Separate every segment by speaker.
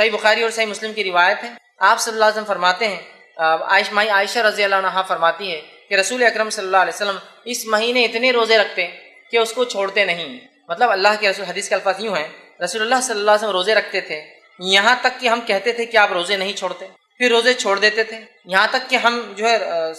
Speaker 1: صحیح بخاری اور صحیح مسلم کی روایت ہے، آپ صلی اللہ علیہ وسلم فرماتے ہیں، عائشہ رضی اللہ عنہا فرماتی ہے کہ رسول اکرم صلی اللہ علیہ وسلم اس مہینے اتنے روزے رکھتے کہ اس کو چھوڑتے نہیں۔ مطلب اللہ کے رسول، حدیث کے الفاظ یوں ہیں، رسول اللہ صلی اللہ علیہ وسلم روزے رکھتے تھے یہاں تک کہ ہم کہتے تھے کہ آپ روزے نہیں چھوڑتے، پھر روزے چھوڑ دیتے تھے، یہاں تک کہ ہم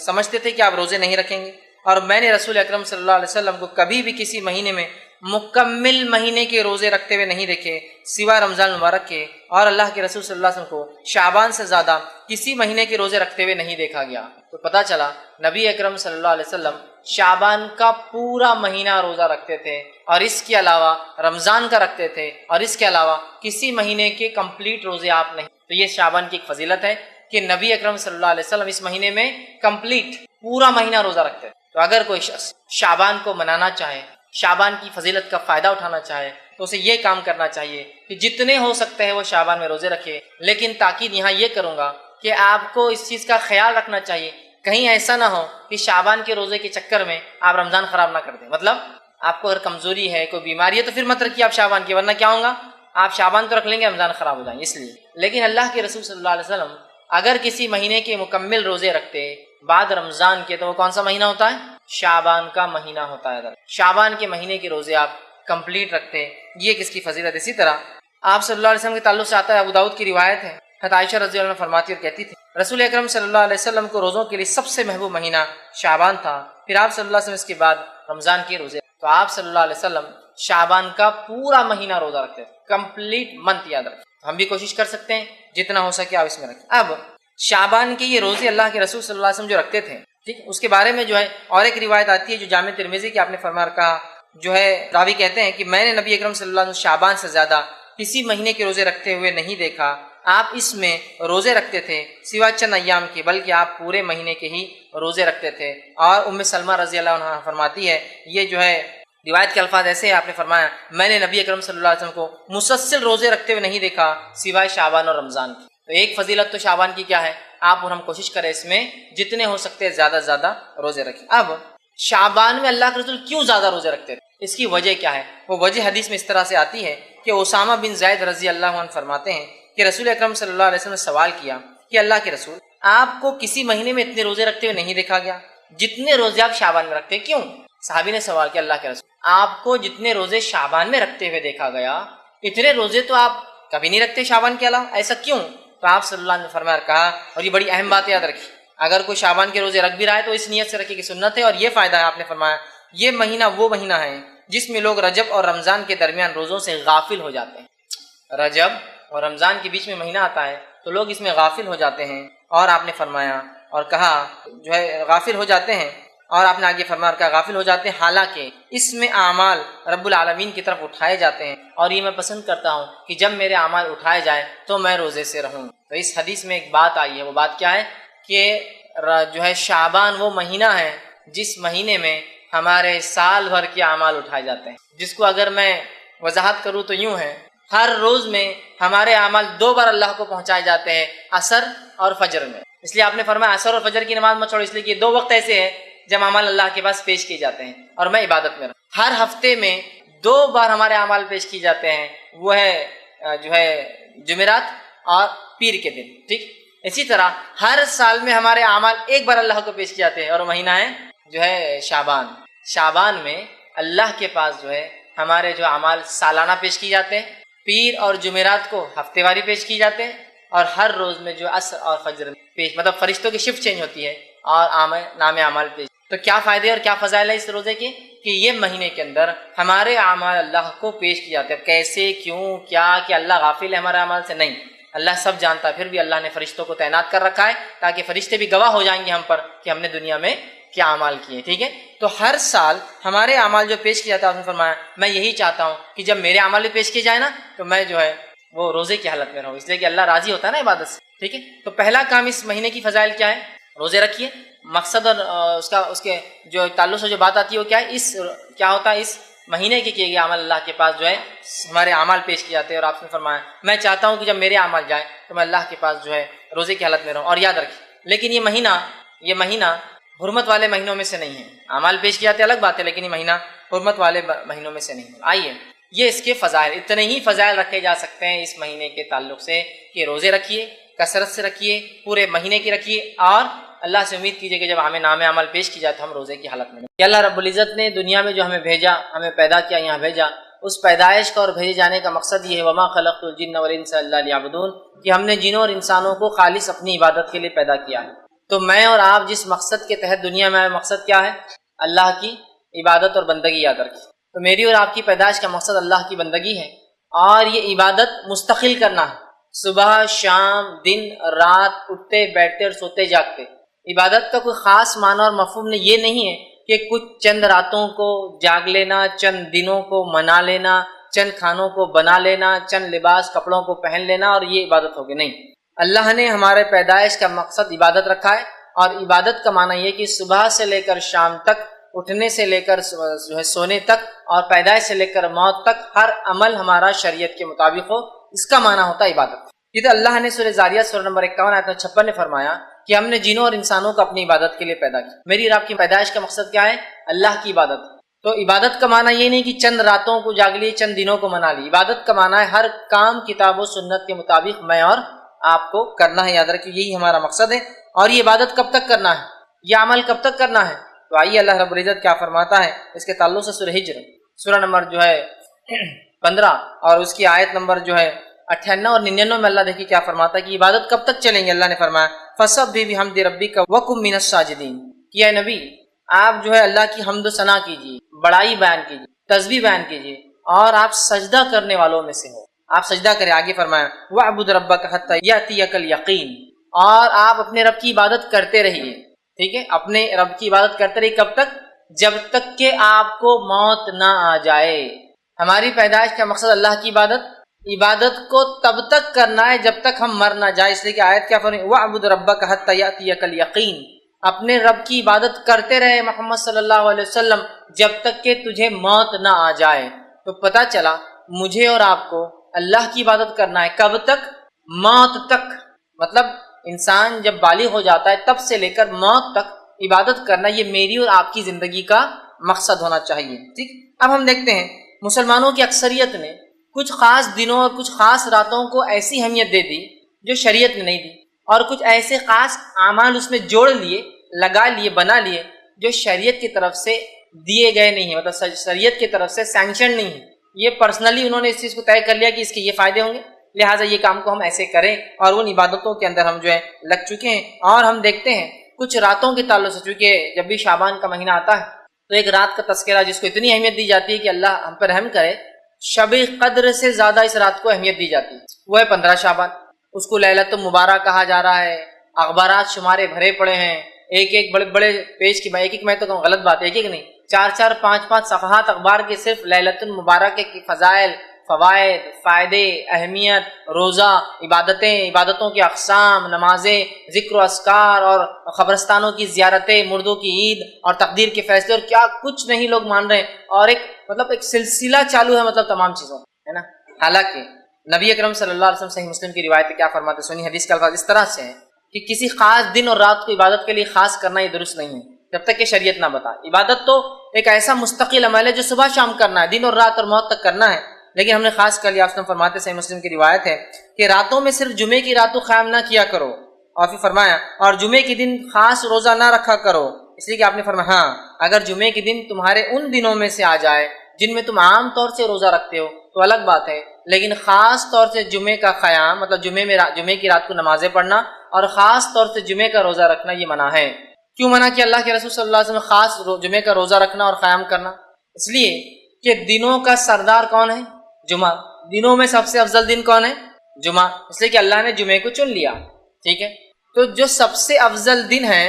Speaker 1: سمجھتے تھے کہ آپ روزے نہیں رکھیں گے۔ اور میں نے رسول اکرم صلی اللہ علیہ وسلم کو کبھی بھی کسی مہینے میں مکمل مہینے کے روزے رکھتے ہوئے نہیں دیکھے سوائے رمضان مبارک کے، اور اللہ کے رسول صلی اللہ علیہ وسلم کو شعبان سے زیادہ کسی مہینے کے روزے رکھتے ہوئے نہیں دیکھا گیا۔ تو پتہ چلا نبی اکرم صلی اللہ علیہ وسلم شعبان کا پورا مہینہ روزہ رکھتے تھے، اور اس کے علاوہ رمضان کا رکھتے تھے، اور اس کے علاوہ کسی مہینے کے کمپلیٹ روزے آپ نہیں۔ تو یہ شعبان کی ایک فضیلت ہے کہ نبی اکرم صلی اللہ علیہ وسلم اس مہینے میں کمپلیٹ پورا مہینہ روزہ رکھتے ہیں۔ تو اگر کوئی شخص شعبان کو منانا چاہے، شعبان کی فضیلت کا فائدہ اٹھانا چاہے، تو اسے یہ کام کرنا چاہیے کہ جتنے ہو سکتے ہیں وہ شعبان میں روزے رکھے۔ لیکن تاکید یہاں یہ کروں گا کہ آپ کو اس چیز کا خیال رکھنا چاہیے، کہیں ایسا نہ ہو کہ شعبان کے روزے کے چکر میں آپ رمضان خراب نہ کر دیں۔ مطلب آپ کو اگر کمزوری ہے، کوئی بیماری ہے، تو پھر مت رکھیے آپ شعبان کی، ورنہ کیا ہوگا، آپ شعبان تو رکھ لیں گے، رمضان خراب ہو جائیں گے۔ اس لیے لیکن اللہ کے رسول صلی اللہ علیہ وسلم اگر کسی مہینے کے مکمل روزے رکھتے بعد رمضان کے، تو وہ کون سا مہینہ ہوتا ہے؟ شعبان کا مہینہ ہوتا ہے۔ اگر شعبان کے مہینے کے روزے آپ کمپلیٹ رکھتے، یہ کس کی فضیلت۔ اسی طرح آپ صلی اللہ علیہ وسلم کے تعلق سے آتا ہے، ابو داؤد کی روایت ہے، حضرت عائشہ رضی اللہ عنہ فرماتی اور کہتی تھی رسول اکرم صلی اللہ علیہ وسلم کو روزوں کے لیے سب سے محبوب مہینہ شعبان تھا، پھر آپ صلی اللہ علیہ وسلم اس کے بعد رمضان کے روزے۔ تو آپ صلی اللہ علیہ وسلم شعبان کا پورا مہینہ روزہ رکھتے تھے، کمپلیٹ منتھ یاد رکھتے۔ ہم بھی کوشش کر سکتے ہیں جتنا ہو سکے آپ اس میں رکھیں۔ اب شعبان کے یہ روزے اللہ کے رسول صلی اللہ علیہ وسلم جو رکھتے تھے، ٹھیک، اس کے بارے میں اور ایک روایت آتی ہے جو جامع ترمذی کی، آپ نے فرمایا کہا، راوی کہتے ہیں کہ میں نے نبی اکرم صلی اللہ علیہ وسلم شعبان سے زیادہ کسی مہینے کے روزے رکھتے ہوئے نہیں دیکھا، آپ اس میں روزے رکھتے تھے سوائے چند ایام کے، بلکہ آپ پورے مہینے کے ہی روزے رکھتے تھے۔ اور ام سلمہ رضی اللہ عنہا فرماتی ہے، یہ روایت کے الفاظ ایسے ہیں، آپ نے فرمایا میں نے نبی اکرم صلی اللہ علیہ وسلم کو مسلسل روزے رکھتے ہوئے نہیں دیکھا سوائے شعبان اور رمضان کی۔ تو ایک فضیلت تو شعبان کی کیا ہے، آپ اور ہم کوشش کریں اس میں جتنے ہو سکتے ہیں زیادہ سے زیادہ روزے رکھیں۔ اب شعبان میں اللہ کے رسول کیوں زیادہ روزے رکھتے تھے، اس کی وجہ کیا ہے؟ وہ وجہ حدیث میں اس طرح سے آتی ہے کہ اسامہ بن زید رضی اللہ عنہ فرماتے ہیں کہ رسول اکرم صلی اللہ علیہ وسلم نے سوال کیا کہ اللہ کے رسول، آپ کو کسی مہینے میں اتنے روزے رکھتے ہوئے نہیں دیکھا گیا جتنے روزے آپ شعبان میں رکھتے ہیں، کیوں؟ صحابی نے سوال کیا اللہ کے رسول، آپ کو جتنے روزے شعبان میں رکھتے ہوئے دیکھا گیا اتنے روزے تو آپ کبھی نہیں رکھتے شعبان کے علاوہ، ایسا کیوں؟ تو آپ صلی اللہ علیہ وسلم نے فرمایا، کہا، اور یہ بڑی اہم بات یاد رکھی، اگر کوئی شعبان کے روزے رکھ بھی رہا ہے تو اس نیت سے رکھے کہ سنت ہے، اور یہ فائدہ ہے، آپ نے فرمایا یہ مہینہ وہ مہینہ ہے جس میں لوگ رجب اور رمضان کے درمیان روزوں سے غافل ہو جاتے ہیں۔ رجب اور رمضان کے بیچ میں مہینہ آتا ہے تو لوگ اس میں غافل ہو جاتے ہیں، اور آپ نے فرمایا اور کہا غافل ہو جاتے ہیں، اور آپ نے آگے فرمایا کہا غافل ہو جاتے ہیں، حالانکہ اس میں اعمال رب العالمین کی طرف اٹھائے جاتے ہیں، اور یہ میں پسند کرتا ہوں کہ جب میرے اعمال اٹھائے جائے تو میں روزے سے رہوں۔ تو اس حدیث میں ایک بات آئی ہے، وہ بات کیا ہے کہ شعبان وہ مہینہ ہے جس مہینے میں ہمارے سال بھر کے اعمال اٹھائے جاتے ہیں، جس کو اگر میں وضاحت کروں تو یوں ہے، ہر روز میں ہمارے اعمال 2 بار اللہ کو پہنچائے جاتے ہیں، عصر اور فجر میں۔ اس لیے آپ نے فرمایا عصر اور فجر کی نماز مت چھوڑو، اس لیے کہ 2 وقت ایسے ہیں جب اعمال اللہ کے پاس پیش کیے جاتے ہیں اور میں عبادت میں رہوں۔ ہر ہفتے میں 2 بار ہمارے اعمال پیش کیے جاتے ہیں، وہ ہے جمعرات اور پیر کے دن، ٹھیک۔ اسی طرح ہر سال میں ہمارے اعمال 1 بار اللہ کو پیش کیے جاتے ہیں، اور وہ مہینہ ہے شعبان۔ شعبان میں اللہ کے پاس ہمارے اعمال سالانہ پیش کیے جاتے ہیں، پیر اور جمعرات کو ہفتے واری پیش کی جاتے ہیں، اور ہر روز میں عصر اور فجر پیش، مطلب فرشتوں کی شفٹ چینج ہوتی ہے اور نام اعمال پیش۔ تو کیا فائدے اور کیا فضائل ہے اس روزے کے، کہ یہ مہینے کے اندر ہمارے اعمال اللہ کو پیش کیے جاتے ہیں۔ کیسے، کیوں، کیا کہ اللہ غافل ہے ہمارے اعمال سے؟ نہیں، اللہ سب جانتا ہے، پھر بھی اللہ نے فرشتوں کو تعینات کر رکھا ہے تاکہ فرشتے بھی گواہ ہو جائیں گے ہم پر کہ ہم نے دنیا میں کیا اعمال کیے، ٹھیک ہے۔ تو ہر سال ہمارے اعمال جو پیش کیا جاتا ہے، آپ نے فرمایا میں یہی چاہتا ہوں کہ جب میرے اعمال بھی پیش کیے جائیں نا تو میں وہ روزے کی حالت میں رہوں، اس لیے کہ اللہ راضی ہوتا ہے نا عبادت سے، ٹھیک ہے۔ تو پہلا کام اس مہینے کی فضائل کیا ہے؟ روزے رکھیے۔ مقصد اور اس کے جو تعلق سے جو بات آتی ہے وہ کیا ہے، کیا ہوتا ہے، اس مہینے کے کیے گئے عمل اللہ کے پاس ہمارے اعمال پیش کیے جاتے ہیں، اور آپ نے فرمایا میں چاہتا ہوں کہ جب میرے اعمال جائے تو میں اللہ کے پاس روزے کی حالت میں رہوں۔ اور یاد رکھیے، لیکن یہ مہینہ حرمت والے مہینوں میں سے نہیں ہے۔ اعمال پیش کیے جاتے الگ بات ہے، لیکن یہ مہینہ حرمت والے مہینوں میں سے نہیں ہے۔ آئیے یہ اس کے فضائل، اتنے ہی فضائل رکھے جا سکتے ہیں اس مہینے کے تعلق سے کہ روزے رکھیے، کثرت سے رکھیے، پورے مہینے کی رکھیے، اور اللہ سے امید کیجیے کہ جب ہمیں نام عمل پیش کی جائے تو ہم روزے کی حالت میں کہ اللہ رب العزت نے دنیا میں جو ہمیں بھیجا، ہمیں پیدا کیا، یہاں بھیجا، اس پیدائش کا اور بھیجے جانے کا مقصد یہ ہے وما خلقت الجن والانس الا لیعبدون، کہ ہم نے جنوں اور انسانوں کو خالص اپنی عبادت کے لیے پیدا کیا ہے۔ تو میں اور آپ جس مقصد کے تحت دنیا میں آئے، مقصد کیا ہے؟ اللہ کی عبادت اور بندگی یاد رکھیے۔ تو میری اور آپ کی پیدائش کا مقصد اللہ کی بندگی ہے، اور یہ عبادت مستقل کرنا ہے، صبح شام دن رات، اٹھتے بیٹھتے اور سوتے جاگتے۔ عبادت کا کوئی خاص معنی اور مفہوم نہیں، یہ نہیں ہے کہ کچھ چند راتوں کو جاگ لینا، چند دنوں کو منا لینا، چند کھانوں کو بنا لینا، چند لباس کپڑوں کو پہن لینا اور یہ عبادت ہوگی، نہیں۔ اللہ نے ہمارے پیدائش کا مقصد عبادت رکھا ہے، اور عبادت کا معنی یہ کہ صبح سے لے کر شام تک، اٹھنے سے لے کر جو ہے سونے تک، اور پیدائش سے لے کر موت تک ہر عمل ہمارا شریعت کے مطابق ہو، اس کا معنی ہوتا ہے عبادت۔ یہ تو اللہ نے سورہ زاریات سورہ نمبر 51 آیت 56 نے فرمایا کہ ہم نے جنوں اور انسانوں کو اپنی عبادت کے لیے پیدا کیا۔ میری اور آپ کی پیدائش کا مقصد کیا ہے؟ اللہ کی عبادت۔ تو عبادت کا معنی یہ نہیں کہ چند راتوں کو جاگ لی، چند دنوں کو منا لی۔ عبادت کا معنی ہے ہر کام کتاب و سنت کے مطابق میں اور آپ کو کرنا ہے، یاد رکھیے یہی ہمارا مقصد ہے۔ اور یہ عبادت کب تک کرنا ہے، یہ عمل کب تک کرنا ہے؟ تو آئیے اللہ رب العزت کیا فرماتا ہے اس کے تعلق سے۔ سورہ ہجر سورہ نمبر جو ہے 15 اور اس کی آیت نمبر جو ہے 98 اور 99 میں اللہ دیکھیے کیا فرماتا ہے کہ عبادت کب تک چلیں گے۔ اللہ نے فرمایا فَسَبِّحْ بِحَمْدِ رَبِّكَ وَكُن مِّنَ السَّاجِدِينَ، کہ اے نبی آپ جو ہے اللہ کی حمد و ثنا کیجیے، بڑائی بیان کیجیے، تسبیح بیان کیجیے، اور آپ سجدہ کرنے والوں میں سے ہو، آپ سجدہ کریں۔ آگے فرمایا وَاعْبُدْ رَبَّكَ حَتَّى يَأْتِيَكَ الْيَقِينُ، اور آپ اپنے رب کی عبادت کرتے رہیے، ٹھیک ہے، اپنے رب کی عبادت کرتے رہیے کب تک؟ جب تک کہ آپ کو موت نہ آ جائے۔ ہماری پیدائش کا مقصد اللہ کی عبادت کو تب تک کرنا ہے جب تک ہم مر نہ جائے، اس لیے کہ آیت کیا فرمائی وَاعْبُدْ رَبَّكَ حَتَّى يَأْتِيَكَ الْيَقِينُ، اپنے رب کی عبادت کرتے رہے محمد صلی اللہ علیہ وسلم جب تک کہ تجھے موت نہ آ جائے۔ تو پتہ چلا مجھے اور آپ کو اللہ کی عبادت کرنا ہے کب تک؟ موت تک۔ مطلب انسان جب بالغ ہو جاتا ہے تب سے لے کر موت تک عبادت کرنا، یہ میری اور آپ کی زندگی کا مقصد ہونا چاہیے، ٹھیک۔ اب ہم دیکھتے ہیں مسلمانوں کی اکثریت نے کچھ خاص دنوں اور کچھ خاص راتوں کو ایسی اہمیت دے دی جو شریعت نے نہیں دی، اور کچھ ایسے خاص اعمال اس میں جوڑ لیے، لگا لیے، بنا لیے جو شریعت کی طرف سے دیے گئے نہیں ہیں، مطلب شریعت کی طرف سے سینکشن نہیں ہے۔ یہ پرسنلی انہوں نے اس چیز کو طے کر لیا کہ اس کے یہ فائدے ہوں گے، لہٰذا یہ کام کو ہم ایسے کریں، اور ان عبادتوں کے اندر ہم جو ہے لگ چکے ہیں۔ اور ہم دیکھتے ہیں کچھ راتوں کے تعلق سے، چونکہ جب بھی شعبان کا مہینہ آتا ہے تو ایک رات کا تذکرہ جس کو اتنی اہمیت دی جاتی ہے کہ اللہ ہم پر رحم کرے، شب قدر سے زیادہ اس رات کو اہمیت دی جاتی ہے، وہ ہے 15 شعبان۔ اس کو لیلۃ المبارک کہا جا رہا ہے، اخبارات شمارے بھرے پڑے ہیں، ایک بڑے بڑے پیج کی، ایک میں تو کہوں غلط بات ہے، ایک نہیں 4 5 صفحات اخبار کے صرف لیلۃ المبارک کی فضائل، فوائد، فائدے، اہمیت، روزہ، عبادتوں کے اقسام، نمازیں، ذکر و اذکار، اور قبرستانوں کی زیارتیں، مردوں کی عید، اور تقدیر کے فیصلے، اور کیا کچھ نہیں لوگ مان رہے ہیں، اور ایک سلسلہ چالو ہے، مطلب تمام چیزوں ہے نا۔ حالانکہ نبی اکرم صلی اللہ علیہ وسلم صحیح مسلم کی روایت کیا فرماتے ہیں، سنی حدیث کے الفاظ اس طرح سے ہیں کہ کسی خاص دن اور رات کو عبادت کے لیے خاص کرنا یہ درست نہیں ہے جب تک کہ شریعت نہ بتائے۔ عبادت تو ایک ایسا مستقل عمل ہے جو صبح شام کرنا ہے، دن اور رات اور موت تک کرنا ہے، لیکن ہم نے خاص کر لیا۔ فرماتے صحیح مسلم کی روایت ہے کہ راتوں میں صرف جمعے کی رات کو قیام نہ کیا کرو، اور پھر فرمایا اور جمعے کے دن خاص روزہ نہ رکھا کرو، اس لیے کہ آپ نے فرمایا ہاں اگر جمعے کے دن تمہارے ان دنوں میں سے آ جائے جن میں تم عام طور سے روزہ رکھتے ہو تو الگ بات ہے، لیکن خاص طور سے جمعے کا قیام، مطلب جمعے کی رات کو نمازیں پڑھنا اور خاص طور سے جمعے کا روزہ رکھنا یہ منع ہے۔ کیوں منع کیا اللہ کے رسول صلی اللہ علیہ وسلم خاص جمعے کا روزہ رکھنا اور قیام کرنا؟ اس لیے کہ دنوں کا سردار کون ہے؟ جمعہ۔ دنوں میں سب سے افضل دن کون ہے؟ جمعہ، اس لیے کہ اللہ نے جمعے کو چن لیا، ٹھیک ہے۔ تو جو سب سے افضل دن ہے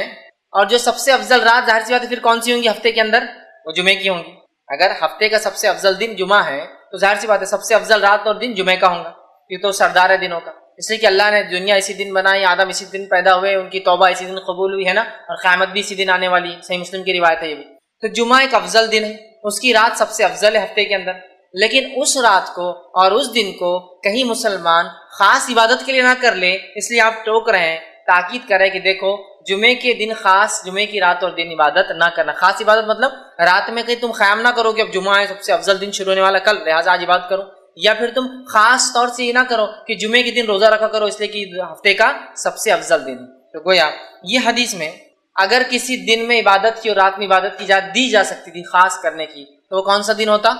Speaker 1: اور جو سب سے افضل رات، ظاہر سی بات ہے پھر کون سی ہوں گی ہفتے کے اندر؟ وہ جمعے کی ہوں گی۔ اگر ہفتے کا سب سے افضل دن جمعہ ہے تو ظاہر سی بات ہے سب سے افضل رات اور دن جمعے کا ہوں گا، یہ تو سردار ہے دنوں کا۔ اس لیے کہ اللہ نے دنیا اسی دن بنائی، آدم اسی دن پیدا ہوئے، ان کی توبہ اسی دن قبول ہوئی ہے نا، اور قیامت بھی اسی دن آنے والی ہے، صحیح مسلم کی روایت ہے یہ بھی۔ تو جمعہ ایک افضل دن ہے، اس کی رات سب سے افضل ہے ہفتے کے اندر، لیکن اس رات کو اور اس دن کو کہیں مسلمان خاص عبادت کے لیے نہ کر لے، اس لیے آپ ٹوک رہے ہیں، تاکید کریں کہ دیکھو جمعے کے دن خاص جمعے کی رات اور دن عبادت نہ کرنا. خاص عبادت مطلب رات میں کہیں تم خیام نہ کرو کہ اب جمعہ ہے، سب سے افضل دن شروع ہونے والا کل، لہٰذا آج عبادت کرو. یا پھر تم خاص طور سے یہ نہ کرو کہ جمعے کے دن روزہ رکھا کرو اس لیے کہ ہفتے کا سب سے افضل دن. تو گویا یہ حدیث میں اگر کسی دن میں عبادت کی اور رات میں عبادت کی اجازت دی جا سکتی تھی خاص کرنے کی، تو وہ کون سا دن ہوتا؟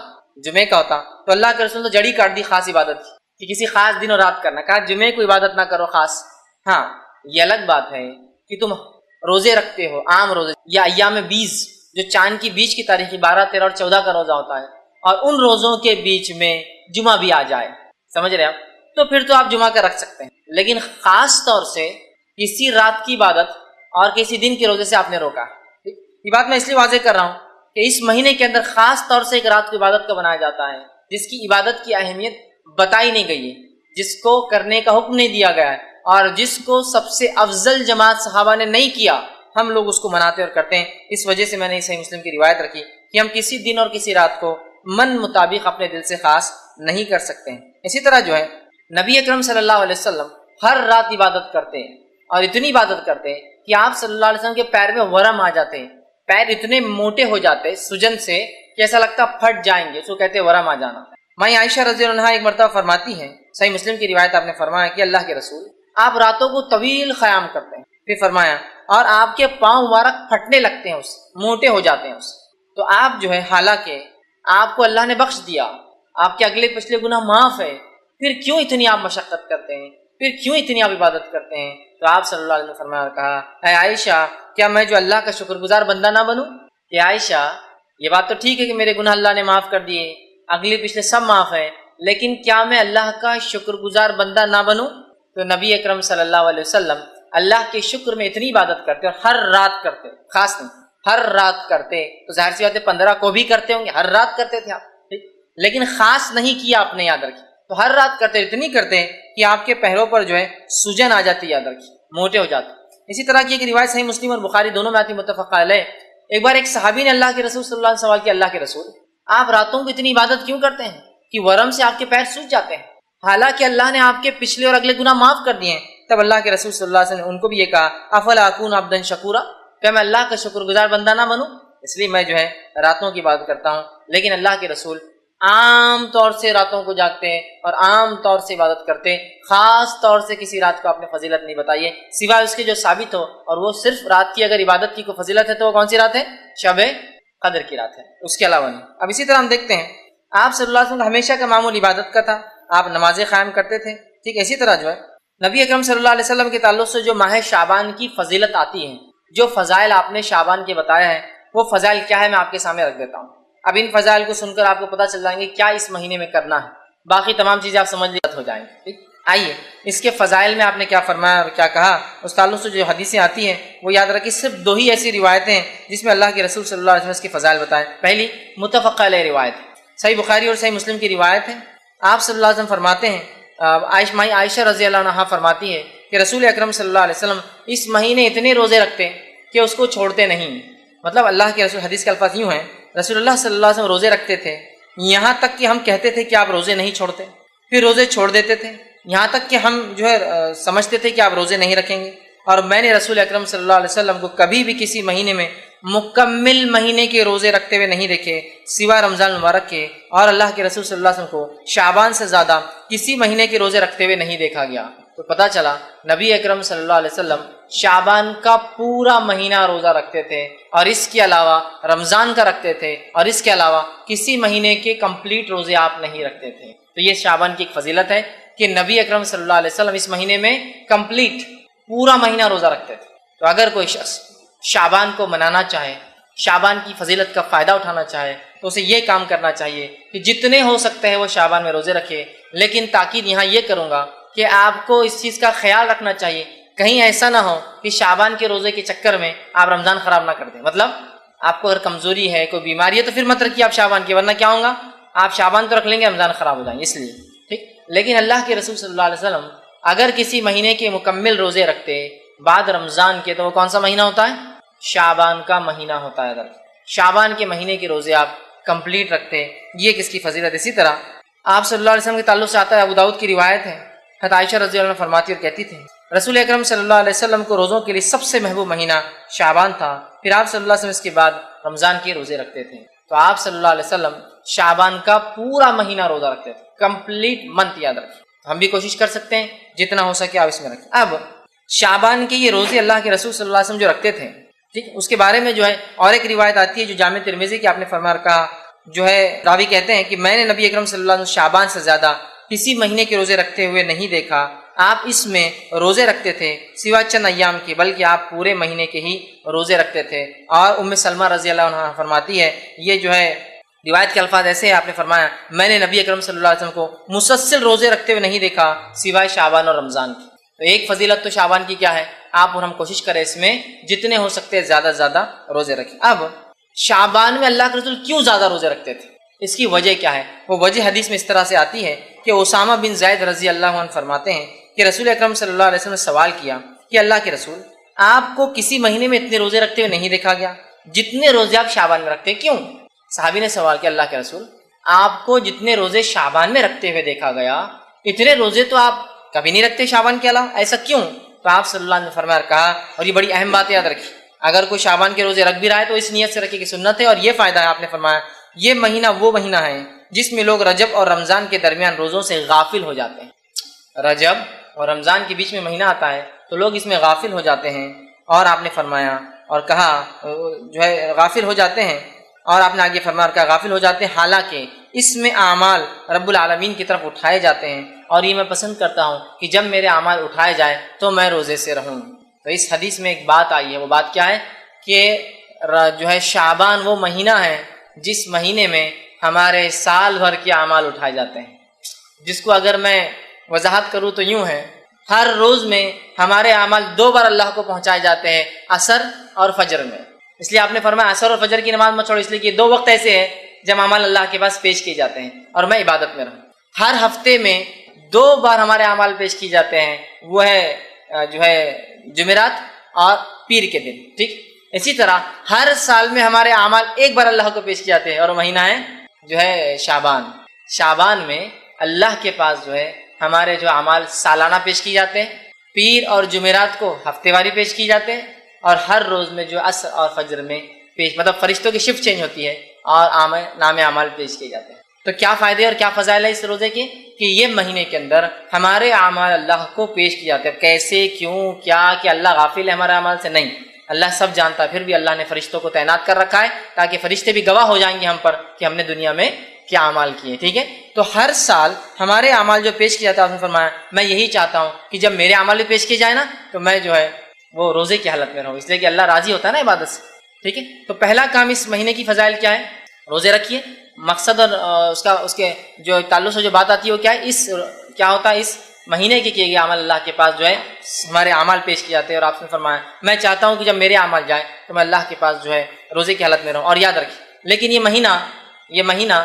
Speaker 1: جمعے کا ہوتا. تو اللہ کے رسول نے جڑی کاٹ دی خاص عبادت کی کہ کسی خاص دن اور رات کرنا. کہا جمعے کو عبادت نہ کرو خاص. ہاں یہ الگ بات ہے کہ تم روزے رکھتے ہو، عام روزے یا ایام 20 جو چاند کی بیچ کی تاریخی 12، 13 اور 14 کا روزہ ہوتا ہے، اور ان روزوں کے بیچ میں جمعہ بھی آ جائے، سمجھ رہے آپ؟ تو پھر تو آپ جمعہ کا رکھ سکتے ہیں. لیکن خاص طور سے کسی رات کی عبادت اور کسی دن کے روزے سے آپ نے روکا. یہ بات میں اس لیے واضح کر رہا ہوں کہ اس مہینے کے اندر خاص طور سے ایک رات کی عبادت کا بنایا جاتا ہے جس کی عبادت کی اہمیت بتائی نہیں گئی ہے، جس کو کرنے کا حکم نہیں دیا گیا ہے، اور جس کو سب سے افضل جماعت صحابہ نے نہیں کیا، ہم لوگ اس کو مناتے اور کرتے ہیں. اس وجہ سے میں نے صحیح مسلم کی روایت رکھی کہ ہم کسی دن اور کسی رات کو من مطابق اپنے دل سے خاص نہیں کر سکتے ہیں. اسی طرح جو ہے نبی اکرم صلی اللہ علیہ وسلم ہر رات عبادت کرتے ہیں، اور اتنی عبادت کرتے ہیں کہ آپ صلی اللہ علیہ وسلم کے پیر میں ورم آ جاتے ہیں، پیر اتنے موٹے ہو جاتے سجن سے کہ ایسا لگتا پھٹ جائیں گے، اس کو کہتے ہیں ورم آ جانا. ماں عائشہ رضی اللہ عنہا ایک مرتبہ فرماتی ہیں، صحیح مسلم کی روایت آپ نے فرمایا کہ اللہ کے رسول آپ راتوں کو طویل قیام کرتے ہیں. پھر فرمایا اور آپ کے پاؤں مبارک پھٹنے لگتے ہیں، اس موٹے ہو جاتے ہیں اس. تو آپ جو ہے حالانکہ آپ کو اللہ نے بخش دیا، آپ کے اگلے پچھلے گناہ معاف ہے، پھر کیوں اتنی آپ مشقت کرتے ہیں، پھر کیوں اتنی آپ عبادت کرتے ہیں؟ تو آپ صلی اللہ علیہ وسلم نے فرمایا اور کہا اے عائشہ کیا میں جو اللہ کا شکر گزار بندہ نہ بنوں؟ کہ عائشہ یہ بات تو ٹھیک ہے کہ میرے گناہ اللہ نے معاف کر دیے، اگلے پچھلے سب معاف ہے، لیکن کیا میں اللہ کا شکر گزار بندہ نہ بنوں؟ تو نبی اکرم صلی اللہ علیہ وسلم اللہ کے شکر میں اتنی عبادت کرتے اور ہر رات کرتے، خاص نہیں ہر رات کرتے. تو ظاہر سی بات ہے 15 کو بھی کرتے ہوں گے، ہر رات کرتے تھے آپ، لیکن خاص نہیں کیا آپ نے، یاد رکھیے. تو ہر رات کرتے، اتنی کرتے کہ آپ کے پیروں پر جو ہے سوجن آ جاتی، یاد رکھیے، موٹے ہو جاتے. اسی طرح کی ایک روایت صحیح مسلم اور بخاری دونوں میں آتی متفق علیہ. ایک بار ایک صحابی نے اللہ کے رسول صلی اللہ علیہ وسلم سوال کیا، اللہ کے رسول آپ راتوں کو اتنی عبادت کیوں کرتے ہیں کہ ورم سے آپ کے پیر سوج جاتے ہیں، حالانکہ اللہ نے آپ کے پچھلے اور اگلے گناہ معاف کر دیے ہیں؟ تب اللہ کے رسول صلی اللہ علیہ وسلم نے ان کو بھی یہ کہا افلا اکون عبدا شکورا، کیا میں اللہ کا شکر گزار بندہ نہ بنوں؟ اس لیے میں جو ہے راتوں کی عبادت کرتا ہوں. لیکن اللہ کے رسول عام طور سے راتوں کو جاگتے ہیں اور عام طور سے عبادت کرتے ہیں، خاص طور سے کسی رات کو آپ نے فضیلت نہیں بتائی ہے سوائے اس کے جو ثابت ہو، اور وہ صرف رات کی اگر عبادت کی کوئی فضیلت ہے تو وہ کون سی رات ہے؟ شب قدر کی رات ہے، اس کے علاوہ نہیں. اب اسی طرح ہم دیکھتے ہیں آپ صلی اللہ علیہ وسلم کا ہمیشہ کا معمول عبادت کا تھا، آپ نمازیں قائم کرتے تھے. ٹھیک اسی طرح جو ہے نبی اکرم صلی اللہ علیہ وسلم کے تعلق سے جو ماہ شعبان کی فضیلت آتی ہے، جو فضائل آپ نے شعبان کے بتایا ہے، وہ فضائل کیا ہے میں آپ کے سامنے رکھ دیتا ہوں. اب ان فضائل کو سن کر آپ کو پتہ چل جائیں گے کیا اس مہینے میں کرنا ہے، باقی تمام چیزیں آپ سمجھ لیے ہو جائیں گے. ٹھیک آئیے اس کے فضائل میں آپ نے کیا فرمایا اور کیا کہا، اس تعلق سے جو حدیثیں آتی ہیں وہ یاد رکھیے. صرف 2 ہی ایسی روایتیں ہیں جس میں اللہ کے رسول صلی اللہ علیہ وسلم اس کے فضائل بتائیں. پہلی متفق علیہ روایت صحیح بخاری اور صحیح مسلم کی روایت ہے. آپ صلی اللہ علیہ وسلم فرماتے ہیں، عائشہ رضی اللہ عنہا فرماتی ہے کہ رسول اکرم صلی اللہ علیہ وسلم اس مہینے اتنے روزے رکھتے کہ اس کو چھوڑتے نہیں. مطلب اللہ کے رسول، حدیث کے الفاظ یوں ہیں، رسول اللہ صلی اللہ علیہ وسلم روزے رکھتے تھے یہاں تک کہ ہم کہتے تھے کہ آپ روزے نہیں چھوڑتے، پھر روزے چھوڑ دیتے تھے یہاں تک کہ ہم جو ہے سمجھتے تھے کہ آپ روزے نہیں رکھیں گے. اور میں نے رسول اکرم صلی اللہ علیہ وسلم کو کبھی بھی کسی مہینے میں مکمل مہینے کے روزے رکھتے ہوئے نہیں دیکھے سوائے رمضان المبارک کے، اور اللہ کے رسول صلی اللہ علیہ وسلم کو شعبان سے زیادہ کسی مہینے کے روزے رکھتے ہوئے نہیں دیکھا گیا. تو پتہ چلا نبی اکرم صلی اللہ علیہ وسلم شعبان کا پورا مہینہ روزہ رکھتے تھے، اور اس کے علاوہ رمضان کا رکھتے تھے، اور اس کے علاوہ کسی مہینے کے کمپلیٹ روزے آپ نہیں رکھتے تھے. تو یہ شعبان کی ایک فضیلت ہے کہ نبی اکرم صلی اللہ علیہ وسلم اس مہینے میں کمپلیٹ پورا مہینہ روزہ رکھتے تھے. تو اگر کوئی شخص شعبان کو منانا چاہے، شعبان کی فضیلت کا فائدہ اٹھانا چاہے، تو اسے یہ کام کرنا چاہیے کہ جتنے ہو سکتے ہیں وہ شعبان میں روزے رکھے. لیکن تاکید یہاں یہ کروں گا کہ آپ کو اس چیز کا خیال رکھنا چاہیے کہیں ایسا نہ ہو کہ شعبان کے روزے کے چکر میں آپ رمضان خراب نہ کر دیں. مطلب آپ کو اگر کمزوری ہے، کوئی بیماری ہے، تو پھر مت رکھیے آپ شعبان کی، ورنہ کیا ہوگا آپ شعبان تو رکھ لیں گے، رمضان خراب ہو جائیں گے. اس لیے ٹھیک. لیکن اللہ کے رسول صلی اللہ علیہ وسلم اگر کسی مہینے کے مکمل روزے رکھتے بعد رمضان کے، تو وہ کون سا مہینہ ہوتا ہے؟ شعبان کا مہینہ ہوتا ہے. شعبان کے مہینے کے روزے آپ کمپلیٹ رکھتے، یہ کس کی فضیلت. اسی طرح آپ صلی اللہ علیہ وسلم کے تعلق سے آتا ہے، ابو داؤد کی روایت ہے، حضرت عائشہ رضی اللہ عنہ فرماتی اور کہتی تھی رسول اکرم صلی اللہ علیہ وسلم کو روزوں کے لیے سب سے محبوب مہینہ شعبان تھا، پھر آپ صلی اللہ علیہ وسلم اس کے بعد رمضان کے روزے رکھتے تھے۔ تو آپ صلی اللہ علیہ وسلم شعبان کا پورا مہینہ روزہ رکھتے تھے، کمپلیٹ منتھ یاد رکھیں۔ ہم بھی کوشش کر سکتے ہیں جتنا ہو سکے آپ اس میں رکھیں۔ اب شعبان کے یہ روزے اللہ کے رسول صلی اللہ علیہ وسلم جو رکھتے تھے، ٹھیک، اس کے بارے میں جو ہے اور ایک روایت آتی ہے جو جامع ترمذی کی آپ نے فرمایا کہا، جو ہے راوی کہتے ہیں کہ میں نے نبی اکرم صلی اللہ علیہ وسلم شعبان سے زیادہ کسی مہینے کے روزے رکھتے ہوئے نہیں دیکھا، آپ اس میں روزے رکھتے تھے سوا چند ایام کی، بلکہ آپ پورے مہینے کے ہی روزے رکھتے تھے۔ اور ام سلمہ رضی اللہ عنہا فرماتی ہے، یہ جو ہے روایت کے الفاظ ایسے ہیں، آپ نے فرمایا میں نے نبی اکرم صلی اللہ علیہ وسلم کو مسلسل روزے رکھتے ہوئے نہیں دیکھا سوائے شعبان اور رمضان کی۔ تو ایک فضیلت تو شعبان کی کیا ہے، آپ اور ہم کوشش کریں اس میں جتنے ہو سکتے ہیں زیادہ سے زیادہ روزے رکھیں۔ اب شعبان میں اللہ کے رسول کیوں زیادہ روزے رکھتے تھے، اس کی وجہ کیا ہے؟ وہ وجہ حدیث میں اس طرح سے آتی ہے کہ اسامہ بن زید رضی اللہ عنہ فرماتے ہیں کہ رسول اکرم صلی اللہ علیہ وسلم نے سوال کیا کہ اللہ کے رسول، آپ کو کسی مہینے میں اتنے روزے رکھتے ہوئے نہیں دیکھا گیا جتنے روزے آپ شعبان میں رکھتے ہیں، کیوں؟ صحابی نے سوال کیا اللہ کے رسول، آپ کو جتنے روزے شعبان میں رکھتے ہوئے دیکھا گیا اتنے روزے تو آپ کبھی نہیں رکھتے شعبان کے علاوہ، ایسا کیوں؟ تو آپ صلی اللہ علیہ وسلم نے فرمایا کہا، اور یہ بڑی اہم بات یاد رکھی، اگر کوئی شعبان کے روزے رکھ بھی رہا ہے تو اس نیت سے رکھے کہ سنت ہے، اور یہ فائدہ ہے، آپ نے فرمایا یہ مہینہ وہ مہینہ ہے جس میں لوگ رجب اور رمضان کے درمیان روزوں سے غافل ہو جاتے ہیں۔ رجب اور رمضان کے بیچ میں مہینہ آتا ہے تو لوگ اس میں غافل ہو جاتے ہیں، اور آپ نے فرمایا اور کہا جو ہے غافل ہو جاتے ہیں، اور آپ نے آگے فرمایا اور کہا غافل ہو جاتے ہیں، حالانکہ اس میں اعمال رب العالمین کی طرف اٹھائے جاتے ہیں، اور یہ میں پسند کرتا ہوں کہ جب میرے اعمال اٹھائے جائے تو میں روزے سے رہوں۔ تو اس حدیث میں ایک بات آئی ہے، وہ بات کیا ہے کہ جو ہے شعبان وہ مہینہ ہے جس مہینے میں ہمارے سال بھر کے اعمال اٹھائے جاتے ہیں، جس کو اگر میں وضاحت کروں تو یوں ہے، ہر روز میں ہمارے اعمال 2 بار اللہ کو پہنچائے جاتے ہیں، عصر اور فجر میں۔ اس لیے آپ نے فرمایا عصر اور فجر کی نماز مت چھوڑو، اس لیے کہ 2 وقت ایسے ہیں جب اعمال اللہ کے پاس پیش کیے جاتے ہیں اور میں عبادت میں رہوں۔ ہر ہفتے میں 2 بار ہمارے اعمال پیش کیے جاتے ہیں، وہ ہے جو ہے جمعرات اور پیر کے دن، ٹھیک۔ اسی طرح ہر سال میں ہمارے اعمال 1 بار اللہ کو پیش کیے جاتے ہیں، اور وہ مہینہ ہے جو ہے شعبان۔ شعبان میں اللہ کے پاس جو ہے ہمارے جو اعمال سالانہ پیش کیے جاتے ہیں، پیر اور جمعرات کو ہفتے واری پیش کیے جاتے ہیں، اور ہر روز میں جو عصر اور فجر میں پیش، مطلب فرشتوں کی شفٹ چینج ہوتی ہے اور نام اعمال پیش کیے جاتے ہیں۔ تو کیا فائدے اور کیا فضائل ہے اس روزے کے کہ یہ مہینے کے اندر ہمارے اعمال اللہ کو پیش کیے جاتے ہیں۔ کیسے، کیوں، کیا کہ اللہ غافل ہے ہمارے اعمال سے؟ نہیں، اللہ سب جانتا ہے، پھر بھی اللہ نے فرشتوں کو تعینات کر رکھا ہے تاکہ فرشتے بھی گواہ ہو جائیں گے ہم پر کہ ہم نے دنیا میں کیا اعمال کیے، ٹھیک ہے۔ تو ہر سال ہمارے اعمال جو پیش کیا جاتا ہے، آپ نے فرمایا میں یہی چاہتا ہوں کہ جب میرے اعمال بھی پیش کیے جائیں نا تو میں جو ہے وہ روزے کی حالت میں رہوں، اس لیے کہ اللہ راضی ہوتا ہے نا عبادت سے، ٹھیک ہے۔ تو پہلا کام اس مہینے کی فضائل کیا ہے؟ روزے رکھیے۔ مقصد اور اس کے جو تعلق سے جو بات آتی ہے وہ کیا ہے، کیا ہوتا ہے اس مہینے کے کیے گئے عمل اللہ کے پاس جو ہے ہمارے اعمال پیش کیے جاتے ہیں، اور آپ نے فرمایا میں چاہتا ہوں کہ جب میرے اعمال جائیں تو میں اللہ کے پاس جو ہے روزے کی حالت میں رہوں۔ اور یاد رکھیے، لیکن یہ مہینہ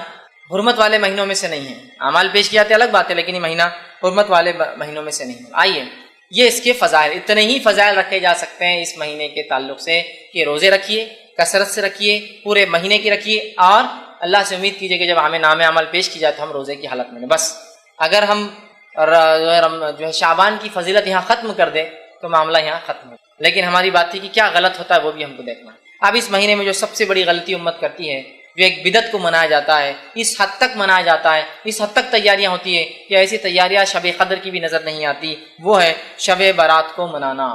Speaker 1: حرمت والے مہینوں میں سے نہیں ہے۔ اعمال پیش کیے جاتے الگ بات ہے، لیکن یہ مہینہ حرمت والے مہینوں میں سے نہیں ہے۔ آئیے یہ اس کے فضائل، اتنے ہی فضائل رکھے جا سکتے ہیں اس مہینے کے تعلق سے کہ روزے رکھیے، کثرت سے رکھیے، پورے مہینے کی رکھیے، اور اللہ سے امید کیجیے کہ جب ہمیں نام عمل پیش کی جائے تو ہم روزے کی حالت میں. بس اگر ہم جو ہے شعبان کی فضیلت یہاں ختم کر دے تو معاملہ یہاں ختم ہو. لیکن ہماری بات تھی کہ کیا غلط ہوتا ہے وہ بھی ہم کو دیکھنا ہے. اب اس مہینے میں جو سب سے بڑی غلطی امت کرتی ہے، جو ایک بدعت کو منایا جاتا ہے، اس حد تک منایا جاتا ہے، اس حد تک تیاریاں ہوتی ہے کہ ایسی تیاریاں شب قدر کی بھی نظر نہیں آتی، وہ ہے شب برات کو منانا.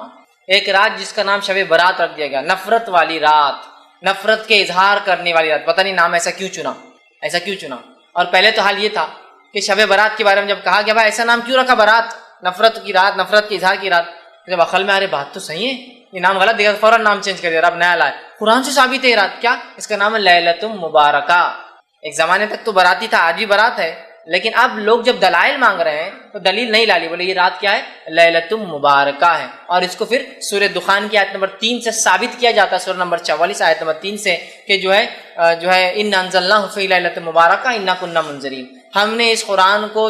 Speaker 1: ایک رات جس کا نام شب برات رکھ دیا گیا، نفرت والی رات، نفرت کے اظہار کرنے والی رات. پتہ نہیں نام ایسا کیوں چنا. اور پہلے تو حال یہ تھا کہ شب برات کے بارے میں جب کہا گیا بھائی ایسا نام کیوں رکھا، برات، نفرت کی رات، نفرت کے اظہار کی رات، جب عقل میں آ رہے بات تو صحیح ہے، یہ نام غلط دیا، فوراً نام چینج کر دیا، اب نیا لائے. قرآن سے ثابت ہے یہ رات، کیا اس کا نام ہے لیلۃ مبارکہ. ایک زمانے تک تو براتی تھا، آج بھی برات ہے، لیکن اب لوگ جب دلائل مانگ رہے ہیں تو دلیل نہیں لالی، بولے یہ رات کیا ہے، لیلۃ مبارکہ ہے. اور اس کو پھر سورہ دخان کی آیت نمبر 3 سے ثابت کیا جاتا ہے، سورہ نمبر 44 آیت نمبر 3 سے، کہ جو ہے انا انزلناہ فی لیلۃ مبارکہ انا کنا منذرین. ہم نے اس قرآن کو